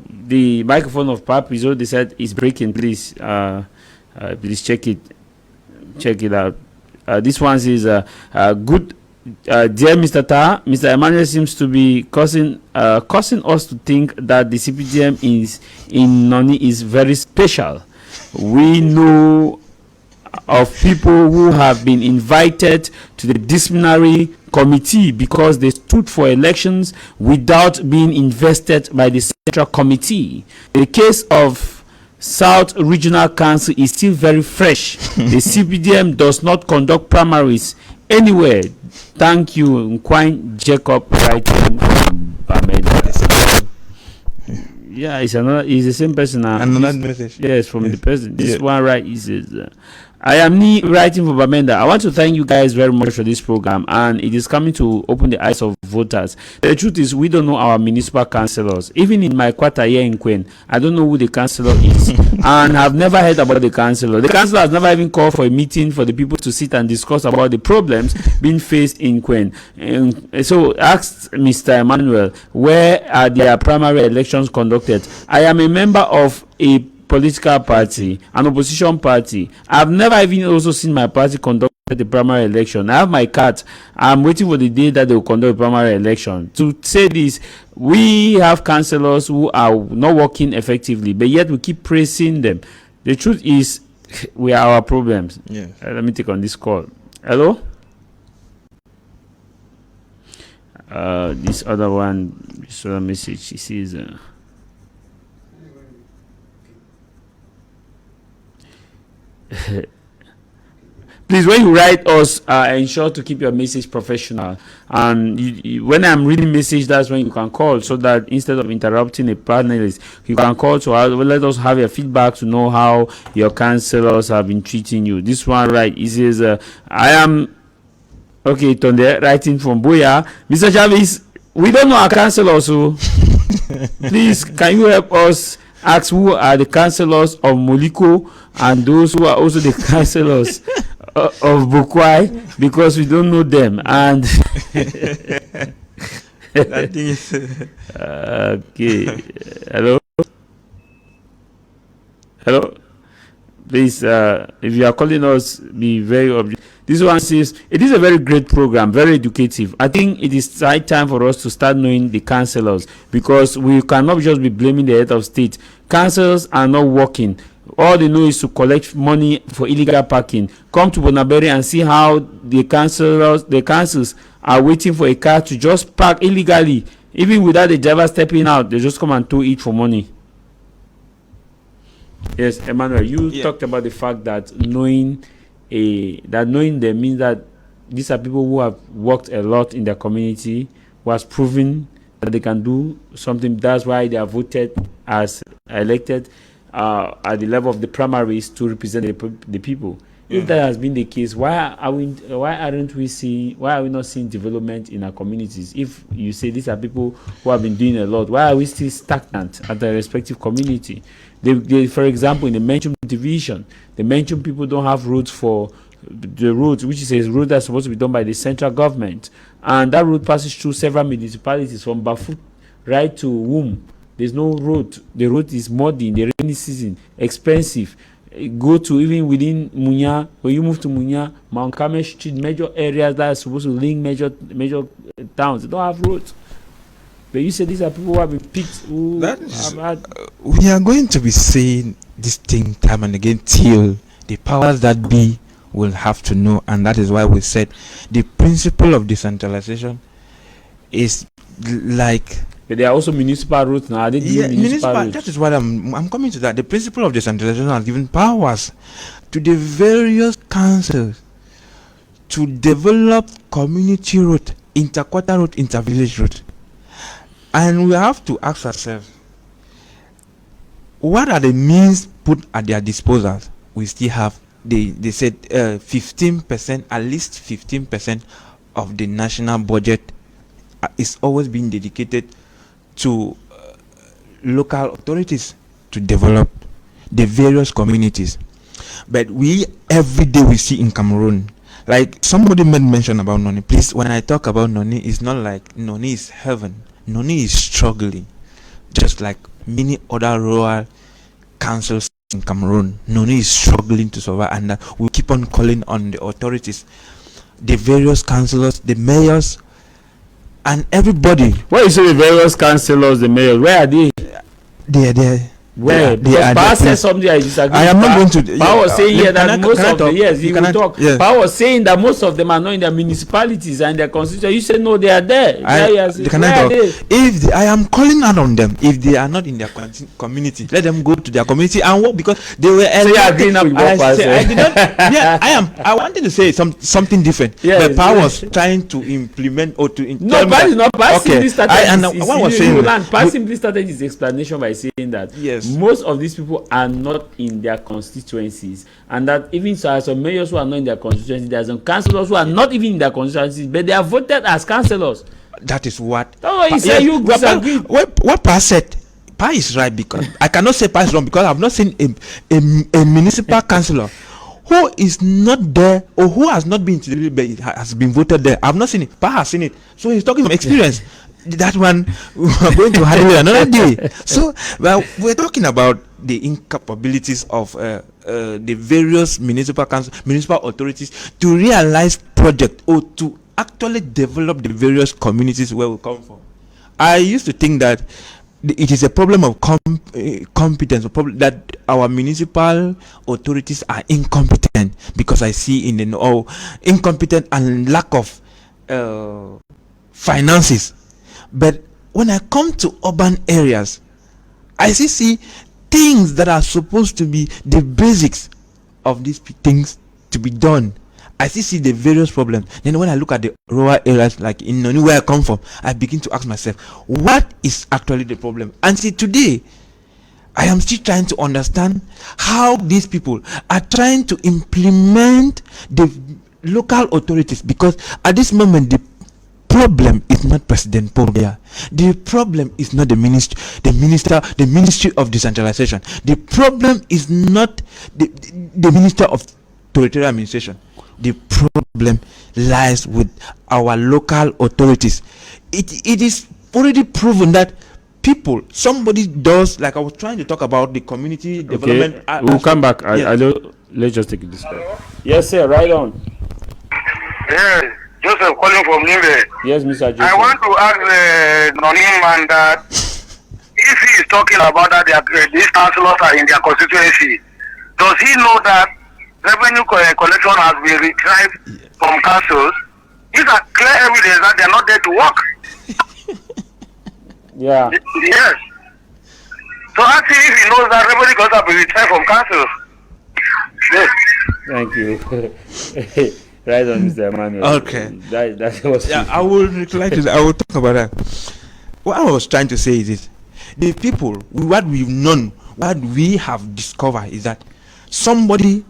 the microphone of Pa. Please, they said it's breaking. Please, please check it out. This one says good. Dear Mr. Tah, Mr. Emmanuel seems to be causing us to think that the CPDM in Noni is very special. We know of people who have been invited to the disciplinary committee because they stood for elections without being invested by the central committee. The case of South Regional Council is still very fresh. The CPDM does not conduct primaries anywhere. Thank you, Nkwine Jacob, writing from Bamenda. Yeah, it's the same person. Another message. Yes, from yes. the person. This one right is I am Ni writing for Bamenda. I want to thank you guys very much for this program, and it is coming to open the eyes of voters. The truth is, we don't know our municipal councillors. Even in my quarter here in Queen, I don't know who the councillor is, and I've never heard about the councillor. The councillor has never even called for a meeting for the people to sit and discuss about the problems being faced in Queen. So asked Mr. Emmanuel, where are their primary elections conducted? I am a member of a political party, an opposition party. I've never even also seen my party conduct the primary election. I have my card. I'm waiting for the day that they will conduct a primary election. To say this, we have councillors who are not working effectively, but yet we keep praising them. The truth is, we are our problems. Yes. Let me take on this call. Hello? This other one, this other message, she says, please, when you write us, ensure to keep your message professional. And when I'm reading message, that's when you can call, so that instead of interrupting a panelist, you can call to let us have your feedback to know how your councillors have been treating you. This one, right? It says, I am okay. Tonde writing from Boya, Mr. Javis. We don't know our councillors, so please, can you help us ask who are the councillors of Moliko and those who are also the councillors of Bukwai, because we don't know them. And That thing is okay. Hello. Please, if you are calling us, be very objective. This one says it is a very great program, very educative. I think it is right time for us to start knowing the councillors, because we cannot just be blaming the head of state. Councillors are not working. All they know is to collect money for illegal parking. Come to Bonaberi and see how the councils are waiting for a car to just park illegally, even without the driver stepping out. They just come and tow it for money. Yes, Emmanuel, you talked about the fact that knowing them means that these are people who have worked a lot in their community, who has proven that they can do something. That's why they are voted as elected at the level of the primaries to represent the people. If that has been the case, why are we not seeing development in our communities? If you say these are people who have been doing a lot, why are we still stagnant at their respective community? They, for example, in the Menchum division, the Menchum people don't have roads for the roads, which is a road that's supposed to be done by the central government, and that road passes through several municipalities from Bafut right to Wum. There's no road. The road is muddy in the rainy season, expensive. Go to even within Munya, when you move to Munya, Mount Carmel Street, major areas that are supposed to link major towns, they don't have roads. But you say these are people who have been picked, who have had. We are going to be saying this thing time and again till the powers that be will have to know, and that is why we said the principle of decentralization is like. But there are also municipal roads now. Are they municipal roads? That is what I'm coming to that. The principle of decentralization has given powers to the various councils to develop community road, inter-quarter road, inter-village road. And we have to ask ourselves, what are the means put at their disposal? We still have, they said 15%, at least 15% of the national budget is always being dedicated to local authorities to develop the various communities. But every day we see in Cameroon, like somebody made mention about Noni. Please, when I talk about Noni, it's not like Noni is heaven. Noni is struggling, just like many other rural councils in Cameroon. Noni is struggling to survive, and we keep on calling on the authorities, the various councillors, the mayors, and everybody. Where you say the various councillors, the mayors, where are they? They are there. Where? Because Power said something I disagree. I am not going to. Power was saying here that most of the yes, he will talk. Yes. Power was saying that most of them are not in their municipalities and their constituency. You say no, they are there. I am calling out on them. If they are not in their community, let them go to their community and work, because they were. So you are agreeing up with I did not. Yeah, I am. I wanted to say something different. Yes, but Power was trying to implement or to. No, Power is not passing this strategy. And what was saying? Passing this strategy is explanation by saying that. Yes. most of these people are not in their constituencies, and that even so, as some mayors who are not in their constituencies, there are some councillors who are not even in their constituencies, but they are voted as councillors. That is what. Oh, you say you disagree. What Pa said, Pa is right, because I cannot say Pa is wrong, because I've not seen a municipal councillor who is not there or who has not been to the but has been voted there. I've not seen it. Pa has seen it, so he's talking from experience. That one we are going to handle it another day. So, well, we're talking about the incapabilities of the various municipal authorities to realize project or to actually develop the various communities where we come from. I used to think that it is a problem of competence, a problem that our municipal authorities are incompetent, because I see in the incompetent and lack of finances. But when I come to urban areas, I see things that are supposed to be the basics of these things to be done. I see the various problems. Then when I look at the rural areas, like in Noni, where I come from, I begin to ask myself, what is actually the problem? And see, today, I am still trying to understand how these people are trying to implement the local authorities, because at this moment, the problem is not President Pobia. The problem is not the Ministry of Decentralization. The problem is not the Minister of Territorial Administration. The problem lies with our local authorities. It is already proven that somebody does, like I was trying to talk about the community development. We'll come back. Yes. Let's just take this back. Yes, sir. Right on. Yes, Joseph calling from Nimbe. Yes, Mr. Joseph. I want to ask the Nonim man that if he is talking about that these councillors are in their constituency, does he know that revenue collection has been retrieved from councils? These are clear evidence that they are not there to work. Yeah. Yes. So ask him if he knows that revenue collection has been retrieved from councils. Yes. Thank you. Right on, Mr. Emmanuel. Okay. That was. Yeah, I will reply to that. I will talk about that. What I was trying to say is this: the people, what we've known, what we have discovered is that many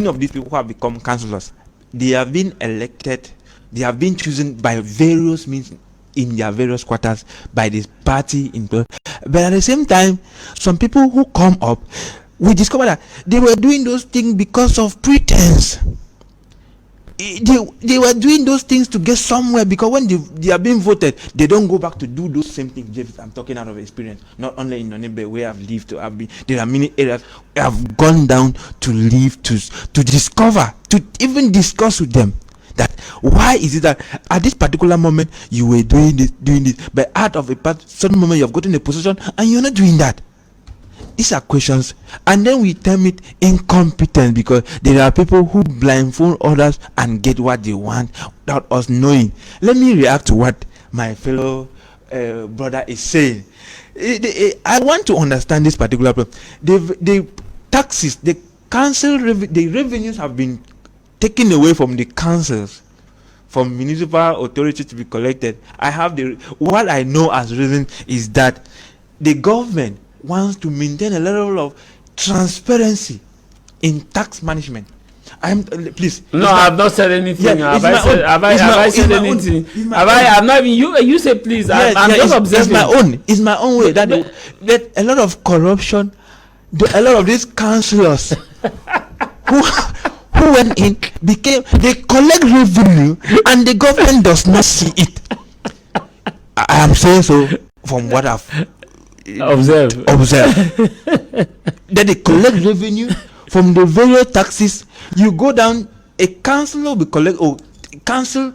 of these people who have become councillors, they have been elected, they have been chosen by various means in their various quarters by this party. But at the same time, some people who come up, we discover that they were doing those things because of pretense. They were doing those things to get somewhere, because when they are being voted, they don't go back to do those same things. Javis, I'm talking out of experience, not only in Nonebe where I've lived. There are many areas where I've gone down to live, to discover, to even discuss with them that why is it that at this particular moment you were doing this, but out of a certain moment you have gotten a position and you're not doing that. These are questions, and then we term it incompetence, because there are people who blindfold others and get what they want without us knowing. Let me react to what my fellow brother is saying. I want to understand this particular problem. The taxes, the revenues have been taken away from the councils, from municipal authorities to be collected. What I know as reason is that the government wants to maintain a level of transparency in tax management. Please. No, I've not said anything. Yeah, have I said anything? I've not even you say please. I'm just observing. It's my own way. That a lot of corruption, a lot of these councillors who went in they collect revenue and the government does not see it. I am saying so from what I've observe that they collect revenue from the various taxes. You go down, a council will be council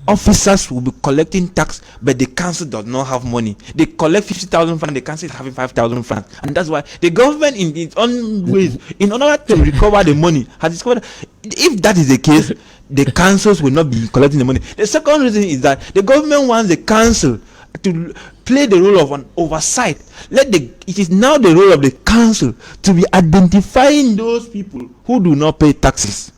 officers will be collecting tax, but the council does not have money. They collect 50,000 francs, the council is having 5,000 francs, and that's why the government in its own ways, in order to recover the money, has discovered if that is the case, the councils will not be collecting the money. The second reason is that the government wants the council to play the role of an oversight. It is now the role of the council to be identifying those people who do not pay taxes,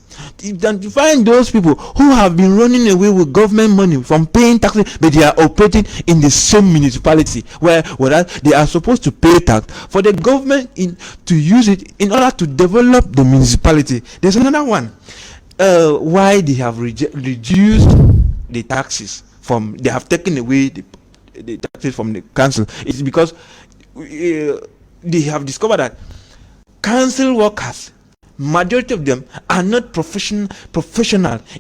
Identifying those people who have been running away with government money from paying taxes, but they are operating in the same municipality whereas they are supposed to pay tax for the government to use it in order to develop the municipality. There's another one. Why they have reduced the taxes they have taken away the taxes from the council. It's because they have discovered that council workers, majority of them, are not professional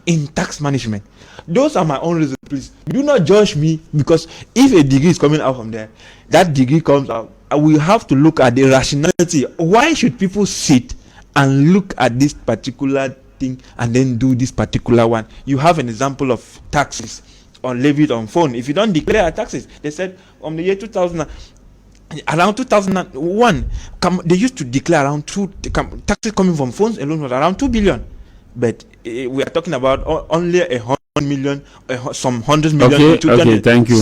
in tax management. Those are my own reasons. Please do not judge me, because if a degree is coming out from there, that degree comes out, we have to look at the rationality. Why should people sit and look at this particular thing and then do this particular one? You have an example of taxes levied on phone. If you don't declare taxes, they said from the year 2000, around 2001, they used to declare around taxes coming from phones alone was around 2 billion. But we are talking about only 100 million, some 100 million. Okay, thank you.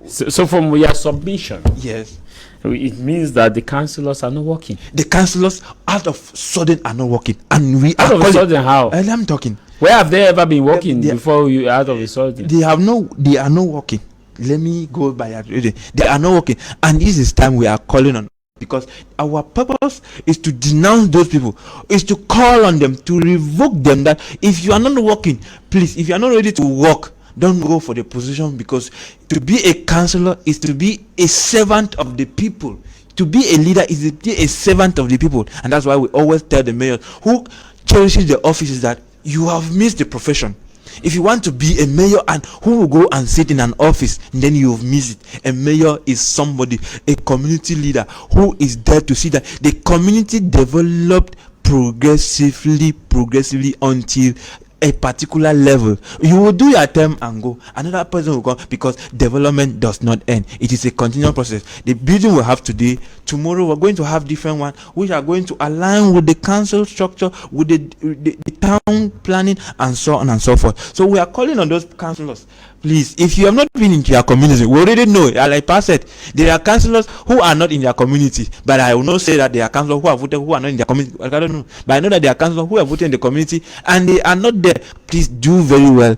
So from your submission, yes, it means that the councillors are not working. The councillors out of sudden are not working, and we out are of a sudden how? I'm talking. Where have they ever been working before you out of a sudden? They are not working. Let me go by that. They are not working, and this is time we are calling on, because our purpose is to denounce those people, is to call on them, to revoke them, that if you are not working, please, if you are not ready to work, don't go for the position, because to be a councillor is to be a servant of the people. To be a leader is to be a servant of the people, and that's why we always tell the mayor who cherishes the offices that you have missed the profession. If you want to be a mayor and who will go and sit in an office, then you've missed it. A mayor is somebody, a community leader who is there to see that the community developed progressively until a particular level. You will do your term and go, another person will come, because development does not end. It is a continual process. The building we have today, tomorrow we're going to have different one which are going to align with the council structure, with the town planning, and so on and so forth. So we are calling on those councillors, please, if you have not been into your community, we already know, like I said, there are councillors who are not in their community, but I will not say that there are councillors who have voted who are not in their community. I don't know, but I know that there are councillors who have voted in the community and they are not there. Please do very well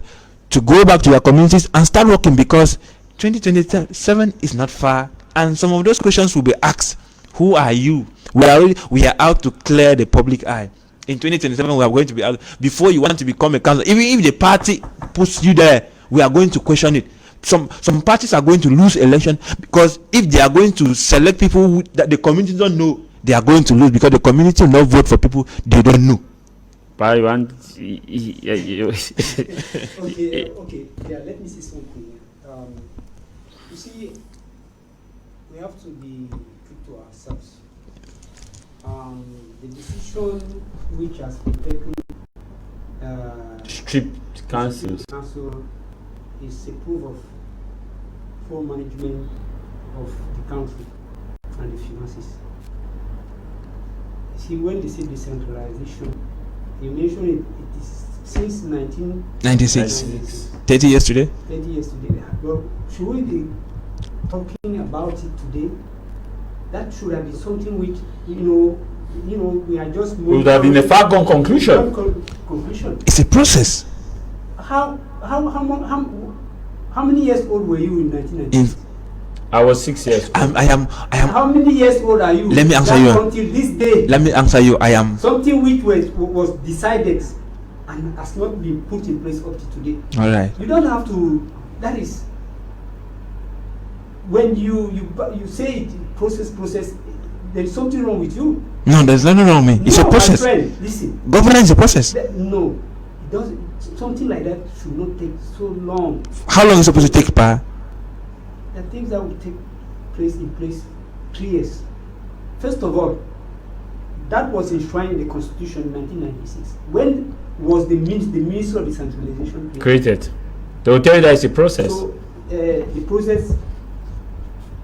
to go back to your communities and start working, because 2027 is not far, and some of those questions will be asked. Who are you? We are out to clear the public eye. In 2027 we are going to be out. Before you want to become a councillor, even if the party puts you there, we are going to question it. Some parties are going to lose election, because if they are going to select people that the community don't know, they are going to lose, because the community will not vote for people they don't know. But you want okay, let me say something. You see, we have to be true to ourselves. The decision which has been taken, strip councils, is a proof of poor management of the country and the finances. See, when they say decentralization, they mention it is since 1996. 30 years today. 30 years today. But should we be talking about it today? That should have been something which, we are just moving. Would have been a far gone conclusion. It's a process. How many years old were you in 1996? I was 6 years old. I am. How many years old are you? Let me answer you. Until this day. Let me answer you. I am. Something which was decided and has not been put in place up to today. All right. You don't have to. That is when you say it, process. There is something wrong with you. No, there's nothing wrong with me. It's a process. My friend, listen. Governance is a process. No, it doesn't. Something like that should not take so long. How long is it supposed to take, Pa? The things that will take place in 3 years. First of all, that was enshrined in the Constitution in 1996. When was the Ministry of Decentralization created? They will tell you that it's a process. So the process,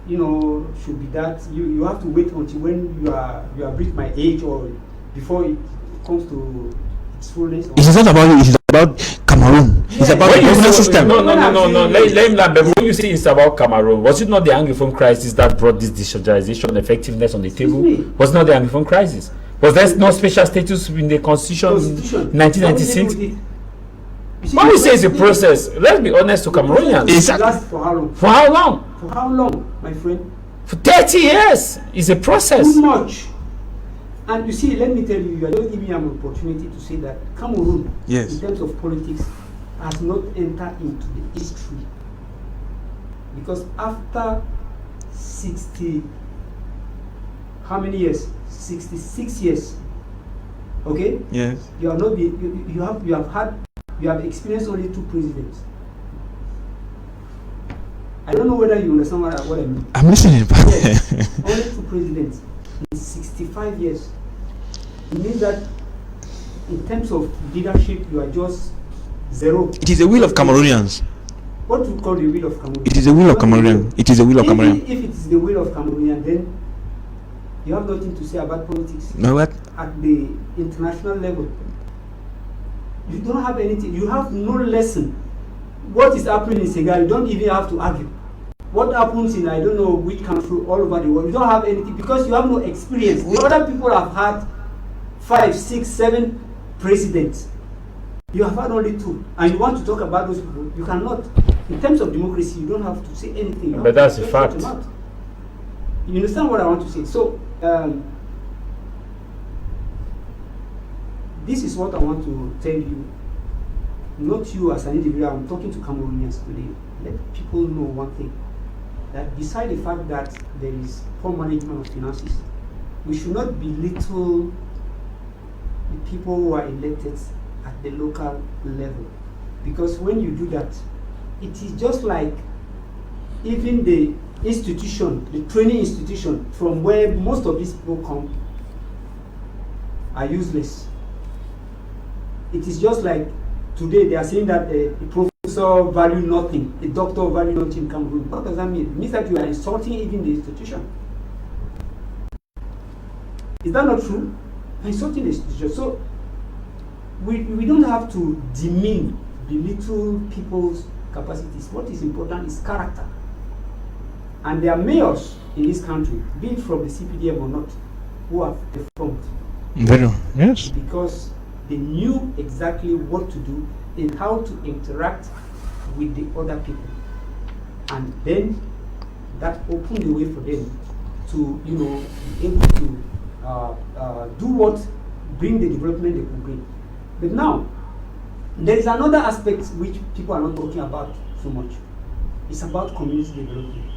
should be that you have to wait until when you have reached my age, or before it comes to its fullness. It is not about you. It is about Cameroon. Yeah. It's about the governance system. No. Let him land. When you say it's about Cameroon, was it not the Anglophone crisis that brought this decentralization effectiveness on the table? Was it not the Anglophone crisis? Was there no special status in the Constitution in 1996? When we say it's a process, let's be honest to Cameroonians. It lasts for how long? For how long? For how long, my friend? For 30 years. It's a process. Too much. And you see, let me tell you, you are just giving me an opportunity to say that Cameroon, Yes. in terms of politics, has not entered into the history. Because after 60, how many years? 66 years. Okay? Yes. You have not been, you have experienced only 2 presidents. I don't know whether you understand what I mean. I'm listening. Yes, only 2 presidents in 65 years. It means that in terms of leadership, you are just zero. It is the will of Cameroonians. What do you call the will of Cameroon? It is the will of Cameroonian. It is the will of Cameroonian. If it is the will of Cameroonian, then you have nothing to say about politics. No, what? At the international level, you don't have anything. You have no lesson. What is happening in Senegal, you don't even have to argue. What happens in I don't know which country all over the world, you don't have anything because you have no experience. The other people have had 5, 6, 7 presidents. You have had only 2, and you want to talk about those people. You cannot. In terms of democracy, you don't have to say anything. But that's a fact. You understand what I want to say? So, this is what I want to tell you. Not you as an individual. I'm talking to Cameroonians today. Let people know one thing: that beside the fact that there is poor management of finances, we should not belittle the people who are elected at the local level, because when you do that, it is just like even the institution, the training institution from where most of these people come are useless. It is just like today they are saying that a professor value nothing, a doctor value nothing in Cameroon. What does that mean? It means that you are insulting even the institution. Is that not true? You are insulting the institution. So we don't have to demean, belittle people's capacities. What is important is character. And there are mayors in this country, be it from the CPDM or not, who have performed. Very well. Yes. Because they knew exactly what to do and how to interact with the other people. And then that opened the way for them to, be able to do what, bring the development they could bring. But now, there is another aspect which people are not talking about so much. It's about community development.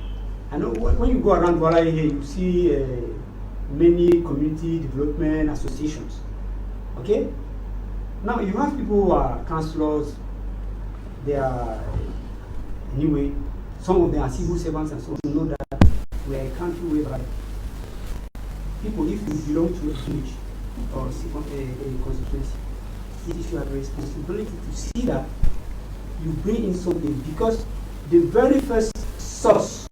I know when you go around Wala here, you see many community development associations. Okay? Now you have people who are councillors, they are, anyway, some of them are civil servants and so on. You know that we are a country whereby people, if you belong to a village or a constituency, it is your responsibility to see that you bring in something, because the very first source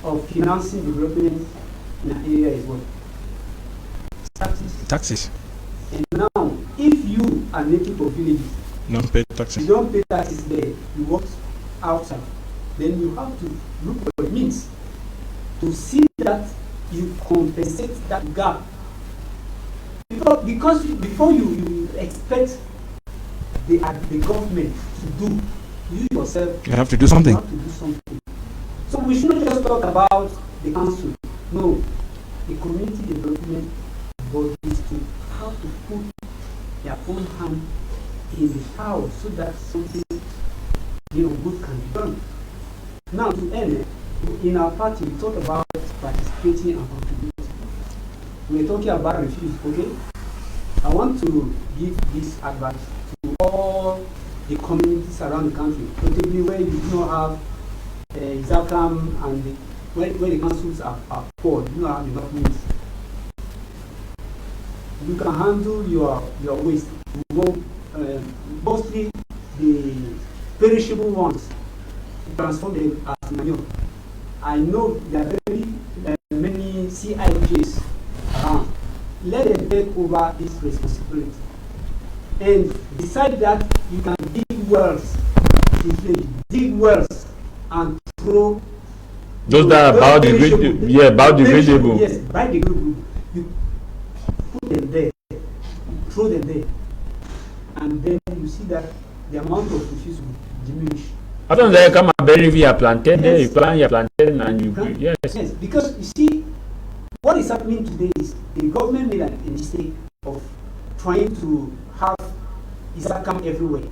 of financing development in an area is what? Taxes. Taxes. And now, if you are native of villages, Don't pay you taxes. don't pay taxes there, you work outside, then you have to look for means to see that you compensate that gap. Because before you expect the government to do, you yourself You have to do something. have to do something. So we should not just talk about the council. No, the community development bodies to how to put their own hand in the house so that something good can be done. Now to end, in our party we talk about participating and contributing. We're talking about refuge, okay? I want to give this advice to all the communities around the country, particularly where you do not have Zakam and where the councils are poor, you do not have enough means. You can handle your waste. Mostly the perishable ones, transform them as manure. I know there are very many CIJs around. Let them take over this responsibility. And beside that, you can dig wells, and throw those that are biodegradable. Yeah, biodegradable. Yes, biodegradable. You put them there, and then you see that the amount of refuse will diminish. I don't know, come and bury your plantain there, you plant your plantain and you, yes. Yes, because you see, what is happening today is the government made a mistake of trying to have Isakam everywhere.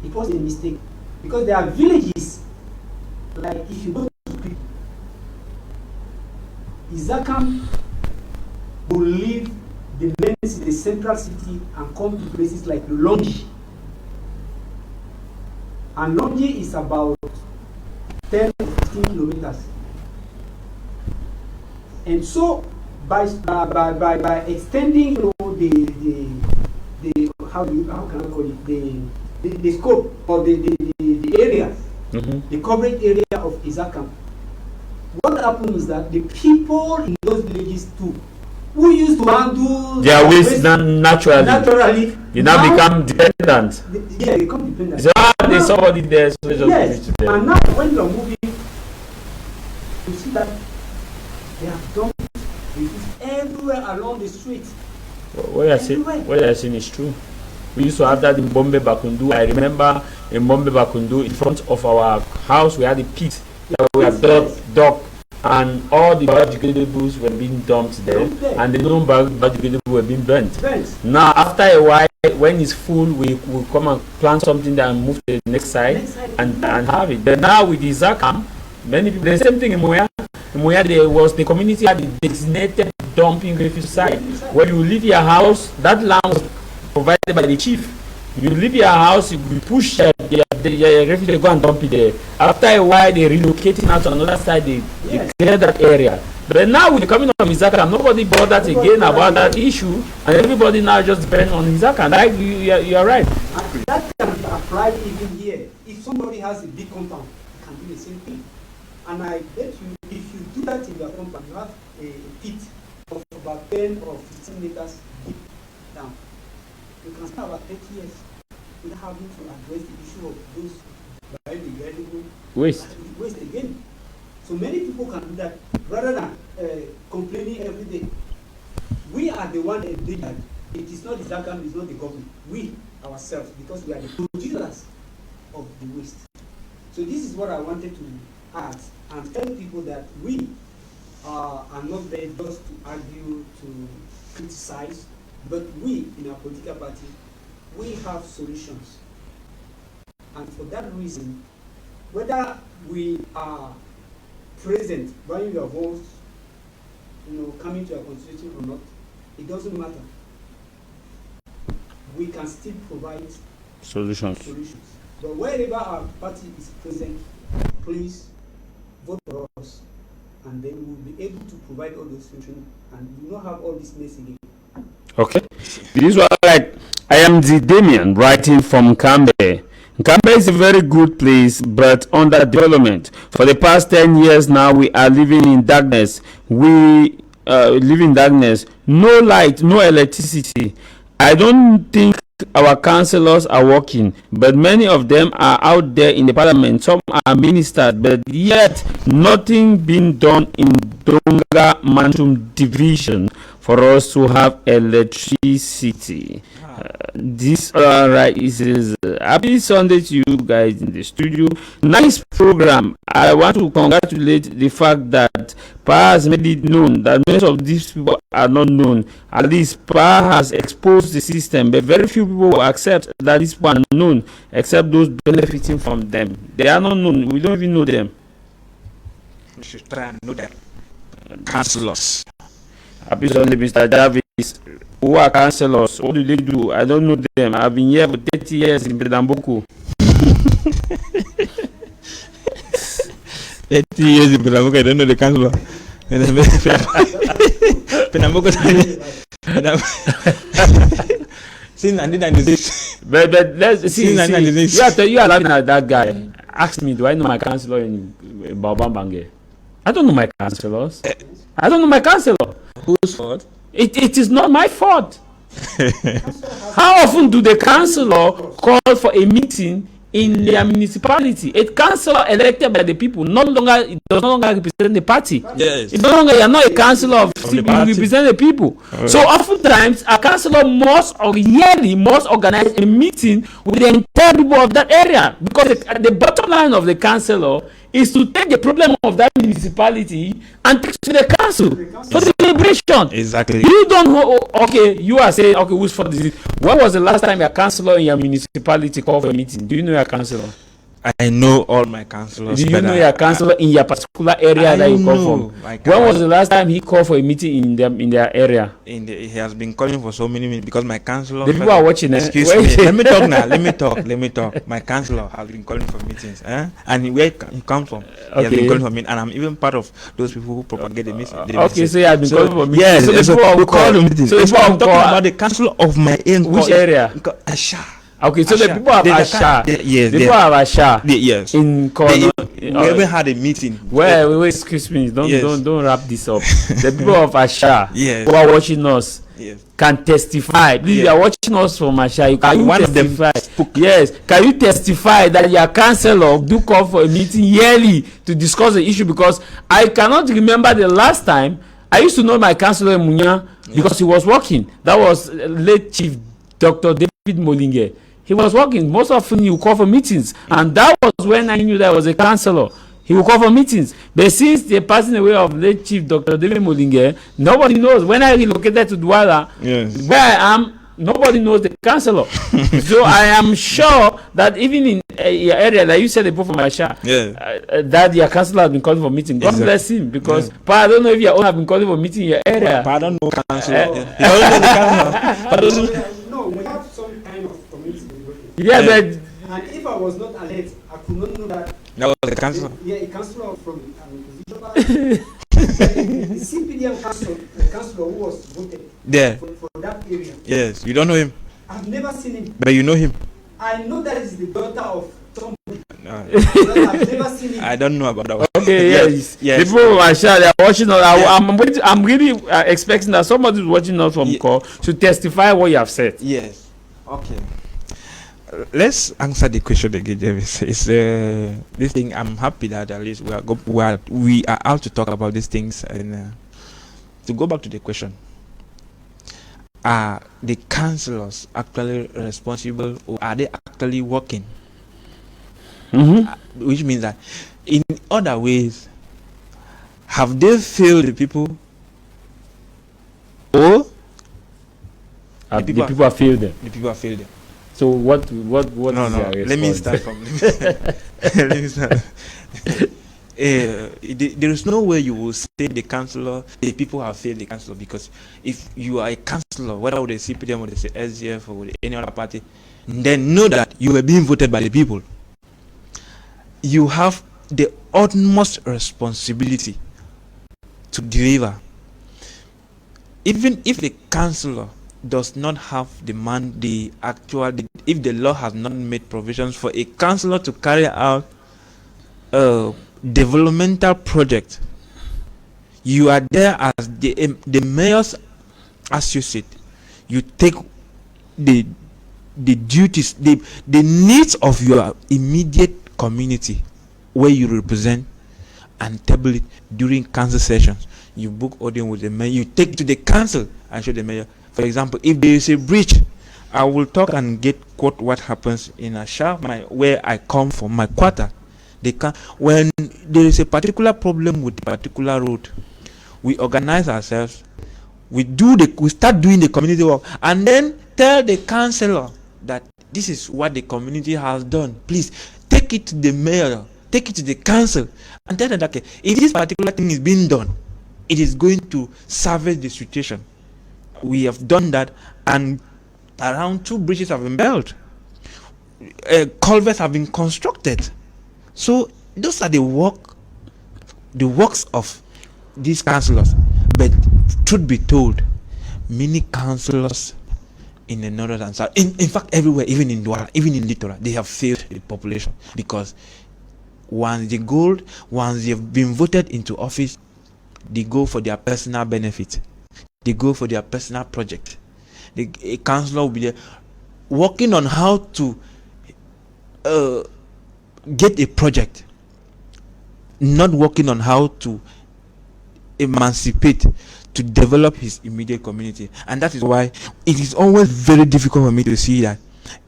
It was a mistake because there are villages, like if you go to people, Isakam will leave the main city, the central city, and come to places like Longi. And Longi is about 10 or 15 kilometers. And so by extending, you know, the how can I call it, the scope or the area, the coverage area of Isakam, what happened is that the people in those villages too, who used to handle their waste naturally, they now become dependent. They become dependent. So there's somebody there, so they just yes, give it to them. and now when you're moving, you see that they have dumped refuse everywhere along the street. What you're saying is true. We used to have that in Bombay Bakundu. I remember in Bombay Bakundu, in front of our house, we had a pit that we had dug, and all the vegetables were being dumped there, and the non-vegetables were being burnt. Now, after a while, when it's full, we will come and plant something that and move to the next side and have it. But now with the Zakam, many people, the same thing in Moya. In Moya, there was the community had a designated dumping refuse site where you leave your house. That land was provided by the chief. You leave your house, you push the refuse, they go and dump it there. After a while, they relocating out to another side, they clear that area. But now with the coming of Izaka, nobody bothered again about that issue, and everybody now just depends on Izaka. You're right. And that can apply even here. If somebody has a big compound, you can do the same thing. And I bet you, if you do that in your compound, you have a pit of about 10 or 15 meters deep down. You can spend about 30 years without having to address the issue of those biodegradable waste again. So many people can do that rather than complaining every day. We are the one that did that. It is not the Zakam, it is not the government. We ourselves, because we are the producers of the waste. So this is what I wanted to add and tell people that we are not there just to argue, to criticize, but we in our political party, we have solutions. And for that reason, whether we are present when your votes, coming to a constitution or not, it doesn't matter. We can still provide solutions. But wherever our party is present, please vote for us, and then we'll be able to provide all those solutions, and we will not have all this mess again. Okay. This is what I am the Damien writing from Cambe. Cambe is a very good place, but under development. For the past 10 years now, we are living in darkness. We live in darkness. No light, no electricity. I don't think our councillors are working, but many of them are out there in the parliament. Some are ministers, but yet nothing being done in Donga Mantum division for us to have electricity. This right is happy Sunday to you guys in the studio. Nice program. I want to congratulate the fact that PA has made it known that most of these people are not known. At least PA has exposed the system, but very few people will accept that these people are known, except those benefiting from them. They are not known. We don't even know them. We should try and know them. Councillors. Happy Sunday, Mr. Javis. Who are councillors? What do they do? I don't know them. I've been here for 30 years in Pernambuco. 30 years in Pernambuco, I don't know the councillor. Pernambuco. Since 1996. But let's see. You are laughing at that guy. Ask me, do I know my councillor in Baobambange? I don't know my councillors. I don't know my councillor. Whose fault? It is not my fault. How often do the councillor call for a meeting in their municipality. A councillor elected by the people does no longer represent the party. Yes. It's no longer, you're not a councillor of the you party. represent the people. So oftentimes a councillor must organize a meeting with the entire people of that area, because the bottom line of the councillor is to take the problem of that municipality and take it to the council for deliberation. Exactly. You don't know. Okay, you are saying, okay, whose fault is it? When was the last time your councillor in your municipality called for a meeting? Do you know your councillor? I know all my councillors. Do you know your councillor in your particular area that you call from? When was the last time he called for a meeting in their area? He has been calling for so many minutes because my councillor. The people are watching. Excuse me. Let me talk now. Let me talk. My councillor has been calling for meetings. And where he comes from, he has been calling for meetings. And I'm even part of those people who propagate the message. Okay, so he has been calling for meetings. Yes, so the people we call the meetings. So I'm talking about the councillor of my own. Which area? Asha. Okay, so the people of Asha, yes, the people of Asha, yes, in Kono, we ever had a meeting. Well, wait, excuse me, don't wrap this up. The people of Asha, yes, who are watching us, yes, can testify. Please, you are watching us from Asha. Can you one testify? Of them yes, can you testify that your councillor do call for a meeting yearly to discuss the issue? Because I cannot remember the last time. I used to know my councillor in Munya because he was working. That was late Chief Dr. David Molinge. He was working. Most often he would call for meetings, and that was when I knew that I was a councillor. He would call for meetings. But since the passing away of late Chief Dr. David Molinge, nobody knows. When I relocated to Douala, where I am, nobody knows the councillor. So I am sure that even in your area, like you said, the people from Asha, that your councillor has been calling for meeting. God bless him, because I don't know if your own have been calling for meeting in your area. But I don't know councillor. No, we have some kind of committee. Yeah, but and if I was not alert, I could not know that. That was the councillor. Yeah, a councillor from the CPDM councillor, the councillor who was voted there for that area. Yes, you don't know him. I've never seen him. But you know him. I know that is the daughter of somebody. No. I've never seen him. I don't know about that one. okay, yes. The people of Asha, they are watching us. I'm really expecting that somebody is watching us from call to testify what you have said. Yes. Okay. Let's answer the question again, Javis. It's this thing. I'm happy that at least we are out to talk about these things. And to go back to the question, are the councillors actually responsible, or are they actually working? Which means that in other ways, have they failed the people, or the people have failed them? The people have failed them. So what No, is their response? let me start from let me start. There is no way you will say the people have failed the councillor, because if you are a councillor, whether with the CPDM or the SGF or with any other party, then know that you were being voted by the people. You have the utmost responsibility to deliver. Even if the councillor does not have if the law has not made provisions for a councillor to carry out a developmental project, you are there as the mayor's associate. You take the duties, the needs of your immediate community where you represent, and table it during council sessions. You book audience with the mayor, you take it to the council and show the mayor. For example, if there is a breach, I will talk and quote what happens in Asha, where I come from, my quarter. When there is a particular problem with a particular road, we organize ourselves, we start doing the community work, and then tell the councillor that this is what the community has done. Please take it to the mayor, take it to the council, and tell them that, okay, if this particular thing is being done, it is going to salvage the situation. We have done that, and around 2 bridges have been built. Culverts have been constructed. So those are the works of these councillors. But truth be told, many councillors in the north and south, in fact everywhere, even in Douala, even in Littoral, they have failed the population, because once they've been voted into office, they go for their personal benefit. They go for their personal project. A councillor will be there working on how to get a project, not working on how to emancipate, to develop his immediate community. And that is why it is always very difficult for me to see that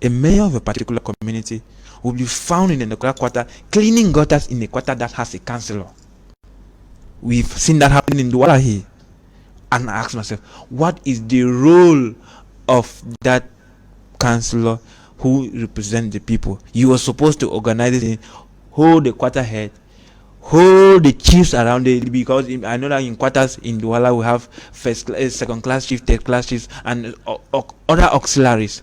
a mayor of a particular community will be found in a quarter cleaning gutters in a quarter that has a councillor. We've seen that happen in Douala here. And I ask myself, what is the role of that councillor who represents the people? You were supposed to organize it, hold the quarter head, hold the chiefs around it, because I know that in quarters in Douala we have first class, second class chiefs, third class chiefs, and other auxiliaries.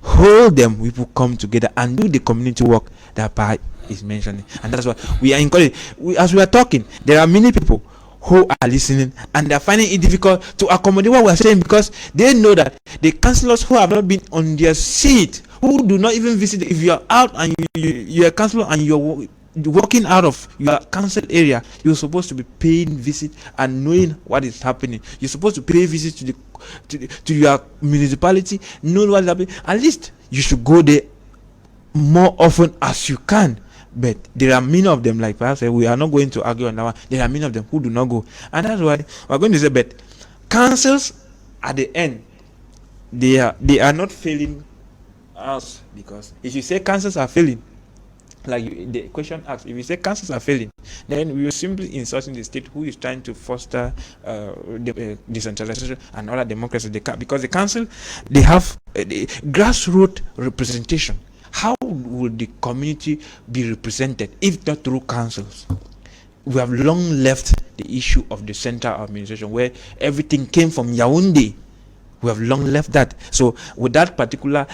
Hold them, people come together and do the community work that Pa is mentioning. And that's why we are encouraging. As we are talking, there are many people who are listening and they are finding it difficult to accommodate what we are saying, because they know that the councillors who have not been on their seat, who do not even visit, if you are out and you're a councillor and you're working out of your council area, you're supposed to be paying visit and knowing what is happening. You're supposed to pay visit to your municipality, knowing what is happening. At least you should go there more often as you can. But there are many of them, like perhaps we are not going to argue on that one. There are many of them who do not go, and that's why we're going to say, but councils at the end, they are not failing us, because if you say councils are failing, like the question asks, if you say councils are failing, then we will simply insulting the state who is trying to foster decentralization and other democracy. Because the council, they have the grassroots representation. How would the community be represented if not through councils? We have long left the issue of the central administration where everything came from Yaoundé. We have long left that. So with that particular,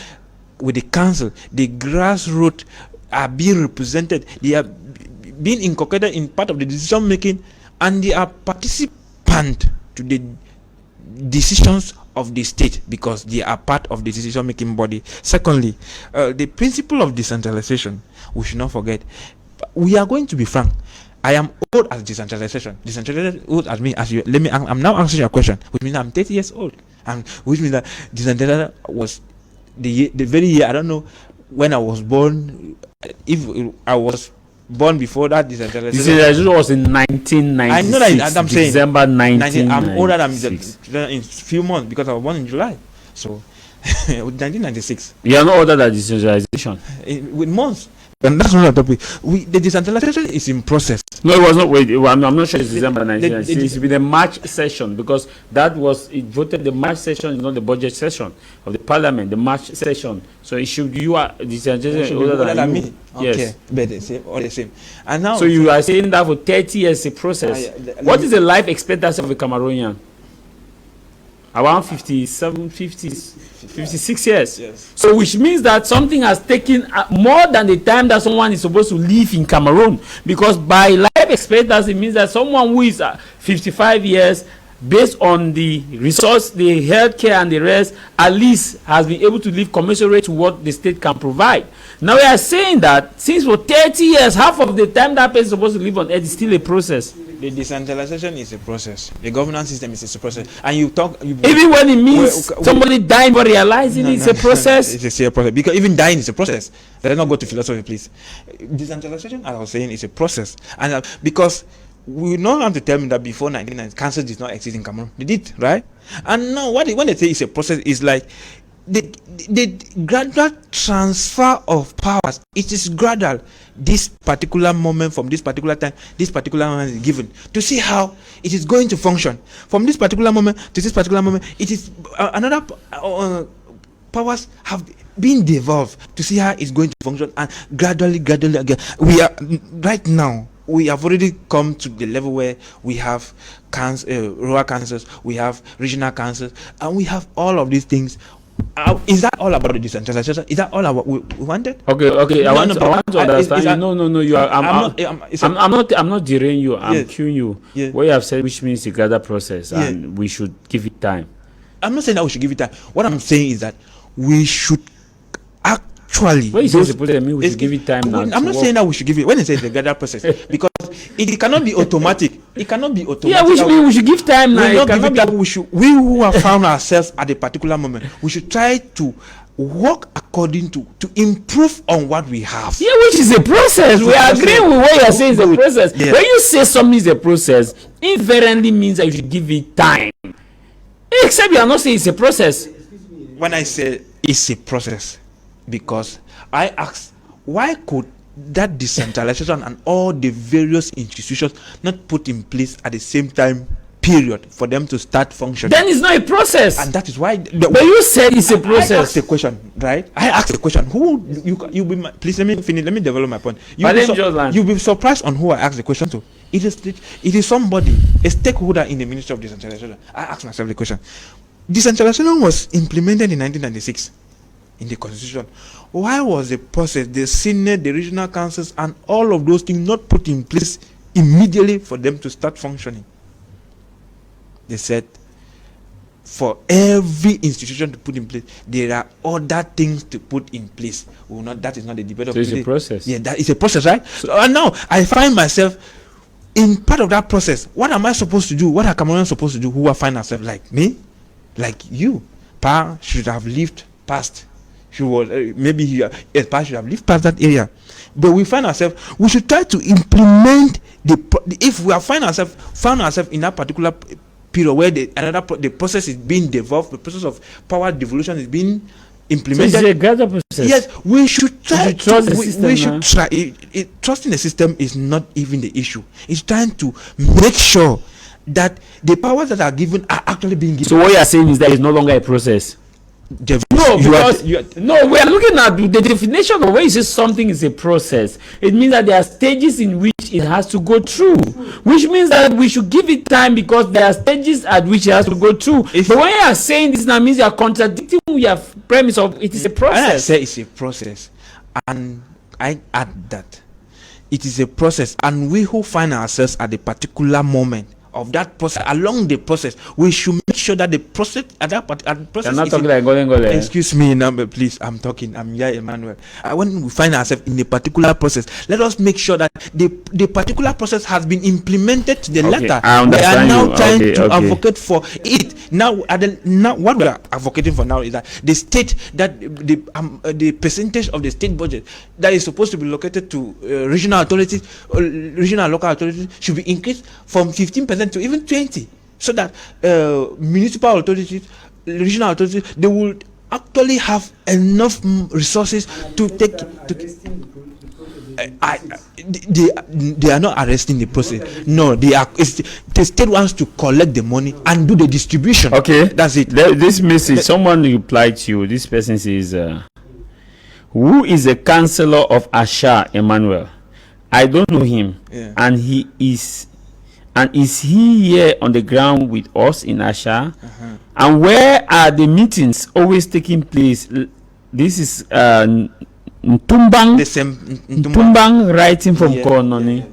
with the council, the grassroots are being represented. They are being incorporated in part of the decision making, and they are participant to the decisions of the state because they are part of the decision making body. Secondly, the principle of decentralization, we should not forget. We are going to be frank. I am old as decentralization. Decentralization old as me. I'm now answering your question, which means I'm 30 years old, and which means that decentralization was the very year, I don't know when I was born. If I was born before that, decentralization was in 1996. I know that. I'm saying December 1996. I'm older than in a few months because I was born in July. So 1996. You are not older than decentralization. With months. And that's not a topic. The decentralization is in process. No, it was not. Wait, I'm not sure it's December 1996. It's been the March session, because that was it voted. The March session is not the budget session of the parliament. The March session. So it should you are decentralization older than me. Okay. Yes, but the same or the same. And now, so you are saying that for 30 years a process. What is the life expectancy of a Cameroonian? Around 57, 56 years. Yes. So which means that something has taken more than the time that someone is supposed to live in Cameroon. Because by life expectancy, it means that someone who is 55 years, based on the resource, the healthcare and the rest, at least has been able to live commensurate to what the state can provide. Now we are saying that since for 30 years, half of the time that person is supposed to live on earth is still a process. The decentralization is a process. The governance system is a process. And even when it means somebody dying but realizing it's a process. It's a process. Because even dying is a process. Let's not go to philosophy, please. Decentralization, as I was saying, is a process. And because we don't have to tell me that before 1990, council did not exist in Cameroon. They did, right? And now when they say it's a process, it's like the gradual transfer of powers. It is gradual. This particular moment, from this particular time, this particular moment is given to see how it is going to function. From this particular moment to this particular moment, it is another powers have been devolved to see how it's going to function, and gradually again. We are right now. We have already come to the level where we have rural councils, we have regional councils, and we have all of these things. Is that all about the decentralization? Is that all about we wanted? Okay. I want to understand. No. You are. I'm not delaying you. I'm cueing you. Yeah. What you have said, which means it's a gather process, and we should give it time. I'm not saying that we should give it time. What I'm saying is that we should actually. When you say supposed to mean we should give it time now. I'm not saying that we should give it. When I say the gather process, because it cannot be automatic. It cannot be automatic. Yeah, which means we should give time now. We who have found ourselves at a particular moment, we should try to work according to improve on what we have. Yeah, which is a process. We agree with what you're saying is a process. Yeah. When you say something is a process, inherently means that you should give it time. Except you are not saying it's a process. When I say it's a process, because I asked, why could that decentralization and all the various institutions not put in place at the same time, period, for them to start functioning? Then it's not a process. And that is why. But you said it's a I process. asked a question, right? I asked a question. Who you be? Please let me finish. Let me develop my point. My name is Jordan. You'll be surprised on who I asked the question to. It is somebody, a stakeholder in the Ministry of Decentralization. I asked myself the question. Decentralization was implemented in 1996 in the Constitution. Why was the process, the Senate, the regional councils, and all of those things not put in place immediately for them to start functioning? They said, for every institution to put in place, there are other things to put in place. That is not the debate of So today. it's a process. Yeah, that is a process, right? So, and now I find myself in part of that process. What am I supposed to do? What are Cameroonians supposed to do who are find ourselves like me? Like you? Pa should have lived past. She was maybe Pa should have lived past that area. But we find ourselves, we should try to implement if we have found ourselves in that particular period where the process is being developed, the process of power devolution is being implemented. So it's a gradual process. Yes, we should try to trust the system. we should try. Trusting the system is not even the issue. It's trying to make sure that the powers that are given are actually being given. So what you are saying is that it's no longer a process. No, because no, we are looking at the definition of when you say something is a process. It means that there are stages in which it has to go through, which means that we should give it time because there are stages at which it has to go through. But when you are saying this, now means you are contradicting your premise of it is a process. I say it's a process, and I add that it is a process, and we who find ourselves at a particular moment of that process, along the process, we should make sure that the process at that process. You're not talking like Golden. Excuse me, number, please. I'm talking. I'm here, Emmanuel. When we find ourselves in a particular process, let us make sure that the particular process has been implemented to the letter. I understand. We are now trying to advocate for it. Now, what we are advocating for now is that the state, that the percentage of the state budget that is supposed to be located to regional authorities, regional local authorities, should be increased from 15% to even 20%, so that municipal authorities, regional authorities, they will actually have enough resources to take. They are not arresting the process. No, they are. The state wants to collect the money and do the distribution. Okay, that's it. This message, someone replied to you. This person says, "Who is the councillor of Asha, Emmanuel? I don't know him, and he is." And is he here on the ground with us in Asha? And where are the meetings always taking place? This is Ntumbang. The same Ntumbang writing from Kononi.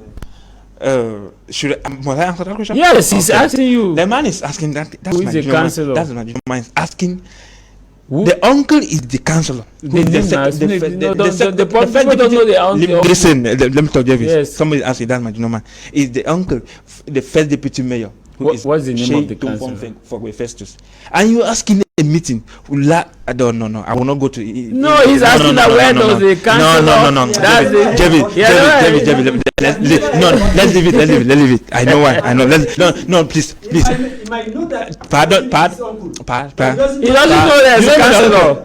Must I answer that question? Yes, he's asking you. The man is asking that. That's who is the councillor? That's my man is asking. The uncle is the councillor. The people don't know the uncle. Listen, let me tell Javis. Yes. Somebody asked me, that's my man. Is the uncle, the first deputy mayor. What's the name of the councillor? For Festus. And you asking a meeting. I don't know. I will not go to. No, he's asking that where does the councillor. No. That's Javis. Let's leave it. I know why. I know. No, please. You might know that. Pardon. He doesn't know the councillor.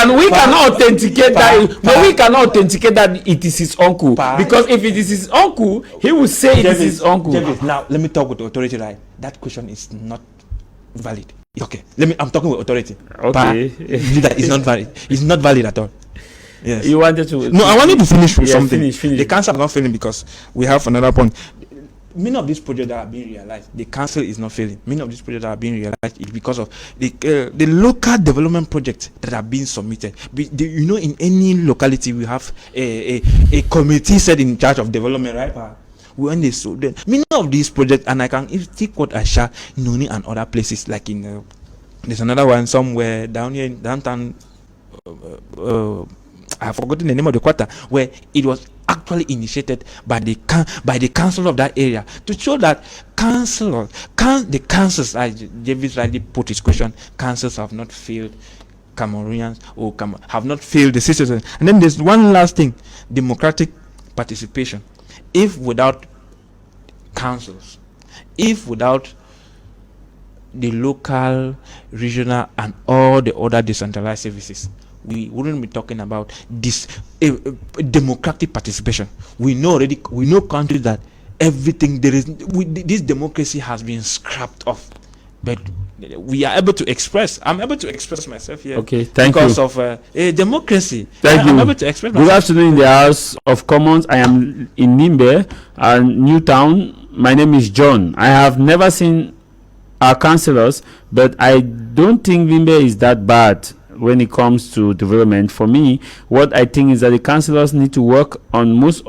No, we cannot authenticate that. No, we cannot authenticate that it is his uncle. Because if it is his uncle, he will say it is his uncle. Now, let me talk with the authority, right? That question is not valid. Okay. I'm talking with authority. Okay. It's not valid. It's not valid at all. Yes. You wanted to? No, I wanted to finish with something. Finish. The council is not failing because we have another point. Many of these projects that are being realized, the council is not failing. Many of these projects that are being realized is because of the local development projects that are being submitted. In any locality we have a committee set in charge of development, right? When they so many of these projects, and I can take what Asha, Noni, and other places like in there's another one somewhere down here in downtown. I've forgotten the name of the quarter where it was actually initiated by the council of that area to show that the councils, as Javis rightly put his question, councils have not failed. Cameroonians or have not failed the citizens. And then there's one last thing: democratic participation. If without councils, if without the local, regional, and all the other decentralized services, we wouldn't be talking about this democratic participation. We know countries that everything there is. This democracy has been scrapped off, but we are able to express. I'm able to express myself here. Okay, thank you. Because of a democracy. Thank you. I'm able to express myself. Good afternoon in the House of Commons. I am in Nimbe and Newtown. My name is John. I have never seen our councillors, but I don't think Nimbe is that bad when it comes to development. For me, what I think is that the councillors need to work on most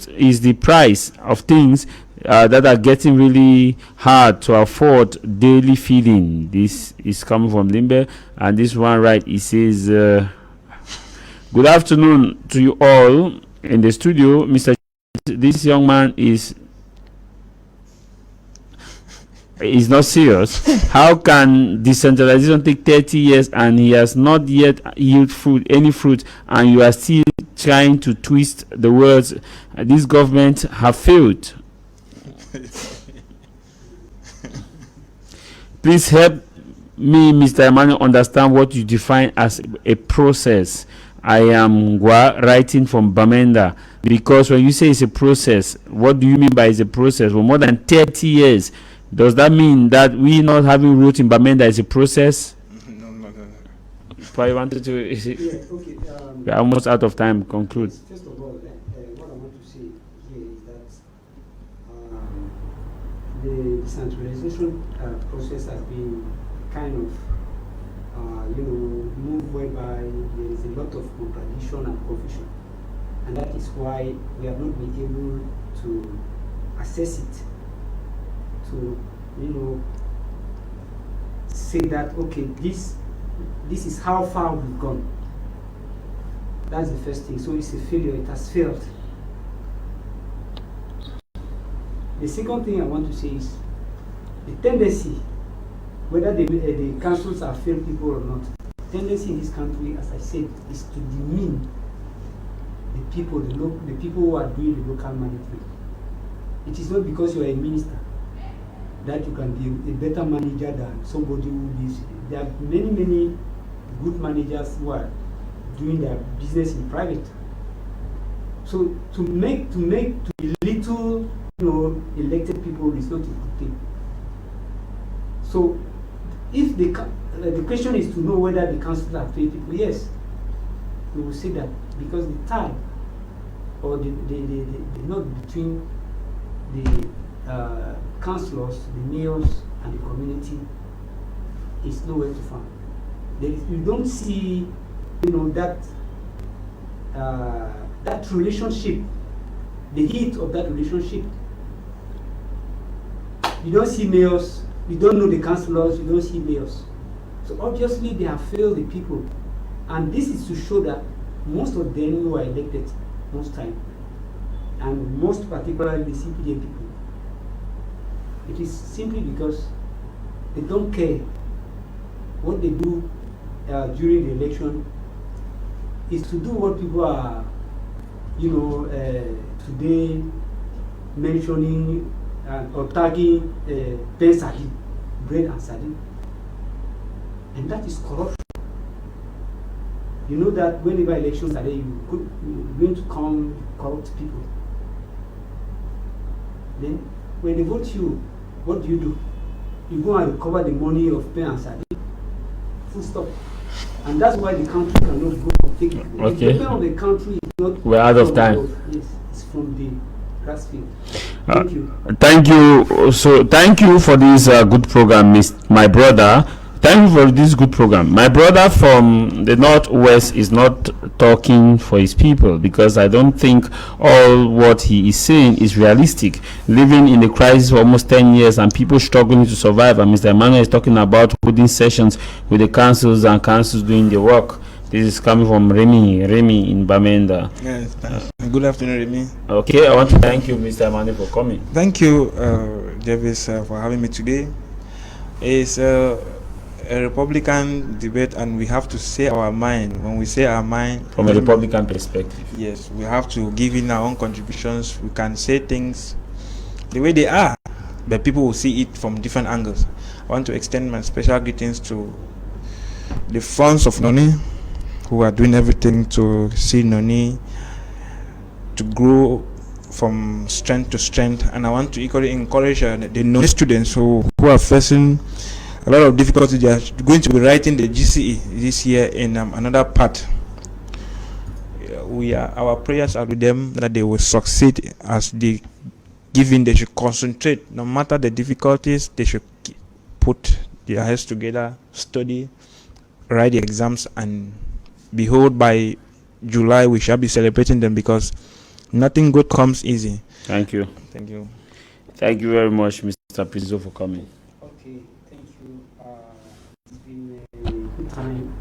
is the price of things that are getting really hard to afford daily feeding. This is coming from Limbe, and this one right, it says good afternoon to you all in the studio. Mr. This young man is not serious. How can decentralization take 30 years and he has not yet yield any fruit, and you are still trying to twist the words? This government have failed. Please help me, Mr. Emmanuel, understand what you define as a process. I am writing from Bamenda, because when you say it's a process, what do you mean by it's a process? For more than 30 years, does that mean that we not having root in Bamenda is a process? No. Probably wanted to. Yeah, okay. We're almost out of time. Conclude. First of all, what I want to say here is that the decentralization process has been kind of, move whereby there is a lot of contradiction and confusion, and that is why we have not been able to assess it, to say that okay, this is how far we've gone. That's the first thing. So it's a failure. It has failed. The second thing I want to say is the tendency, whether the councils are failed people or not, tendency in this country, as I said, is to demean the people, the people who are doing the local management. It is not because you are a minister that you can be a better manager than somebody who is. There are many good managers who are doing their business in private. So to belittle elected people is not a good thing. So if the question is to know whether the council have failed people, yes, we will say that, because the tie or the knot between the councillors, the mayors, and the community is nowhere to find. You don't see, that relationship, the heat of that relationship. You don't see mayors. You don't know the councillors. You don't see mayors. So obviously they have failed the people, and this is to show that most of them who are elected most time, and most particularly the CPD people, it is simply because they don't care. What they do during the election is to do what people are, today mentioning or tagging pen sardine, bread and sardine, and that is corruption. You know that whenever elections are there, you're going to come corrupt people. Then when they vote you, what do? You go and recover the money of pen and sardine. Full stop. And that's why the country cannot go and take it. Okay. The development of the country is not. We're out of time. Yes, it's from the grass field. Thank you. Thank you. So thank you for this good program, my brother. Thank you for this good program. My brother from the Northwest is not talking for his people, because I don't think all what he is saying is realistic. Living in the crisis for almost 10 years and people struggling to survive, and Mr. Emmanuel is talking about holding sessions with the councils and councils doing the work. This is coming from Remy in Bamenda. Yes, good afternoon, Remy. Okay, I want to thank you, Mr. Emmanuel, for coming. Thank you, Javis, for having me today. It's a Republican debate, and we have to say our mind. When we say our mind, From a Republican perspective. yes, we have to give in our own contributions. We can say things the way they are, but people will see it from different angles. I want to extend my special greetings to the fans of Noni, who are doing everything to see Noni to grow from strength to strength. And I want to equally encourage the Noni students who are facing a lot of difficulty. They are going to be writing the GCE this year in another part. Our prayers are with them that they will succeed as they given. They should concentrate no matter the difficulties. They should put their heads together, study, write the exams, and behold, by July we shall be celebrating them, because nothing good comes easy. Thank you. Thank you. Thank you very much, Mr. Prizo, for coming. Okay, thank you. It's been a good time,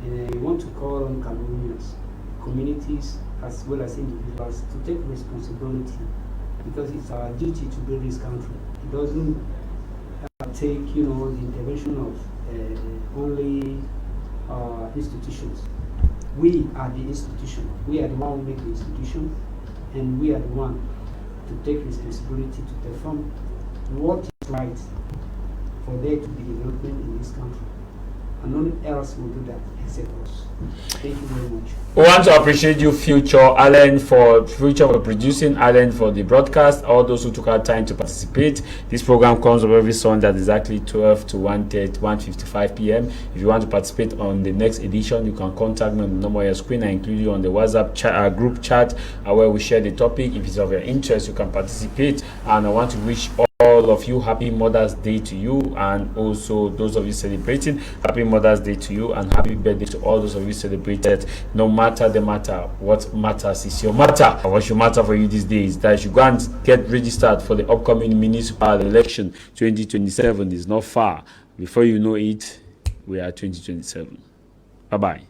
and I want to call on Cameroonians, communities, as well as individuals to take responsibility, because it's our duty to build this country. It doesn't take, the intervention of only institutions. We are the institution. We are the one who make the institution, and we are the one to take responsibility to perform what is right for there to be development in this country. And no one else will do that except us. Thank you very much. We want to appreciate you, Allen for producing, Allen for the broadcast, all those who took our time to participate. This program comes up every Sunday at exactly 12 to 1:55 p.m. If you want to participate on the next edition, you can contact me on the number on your screen. I include you on the WhatsApp group chat where we share the topic. If it's of your interest, you can participate. And I want to wish all of you happy Mother's Day to you, and also those of you celebrating, happy Mother's Day to you, and happy birthday to all those of you celebrated. No matter the matter, what matters is your matter. What should matter for you these days, that you go and get registered for the upcoming municipal election 2027. Is not far. Before you know it, we are 2027. Bye bye.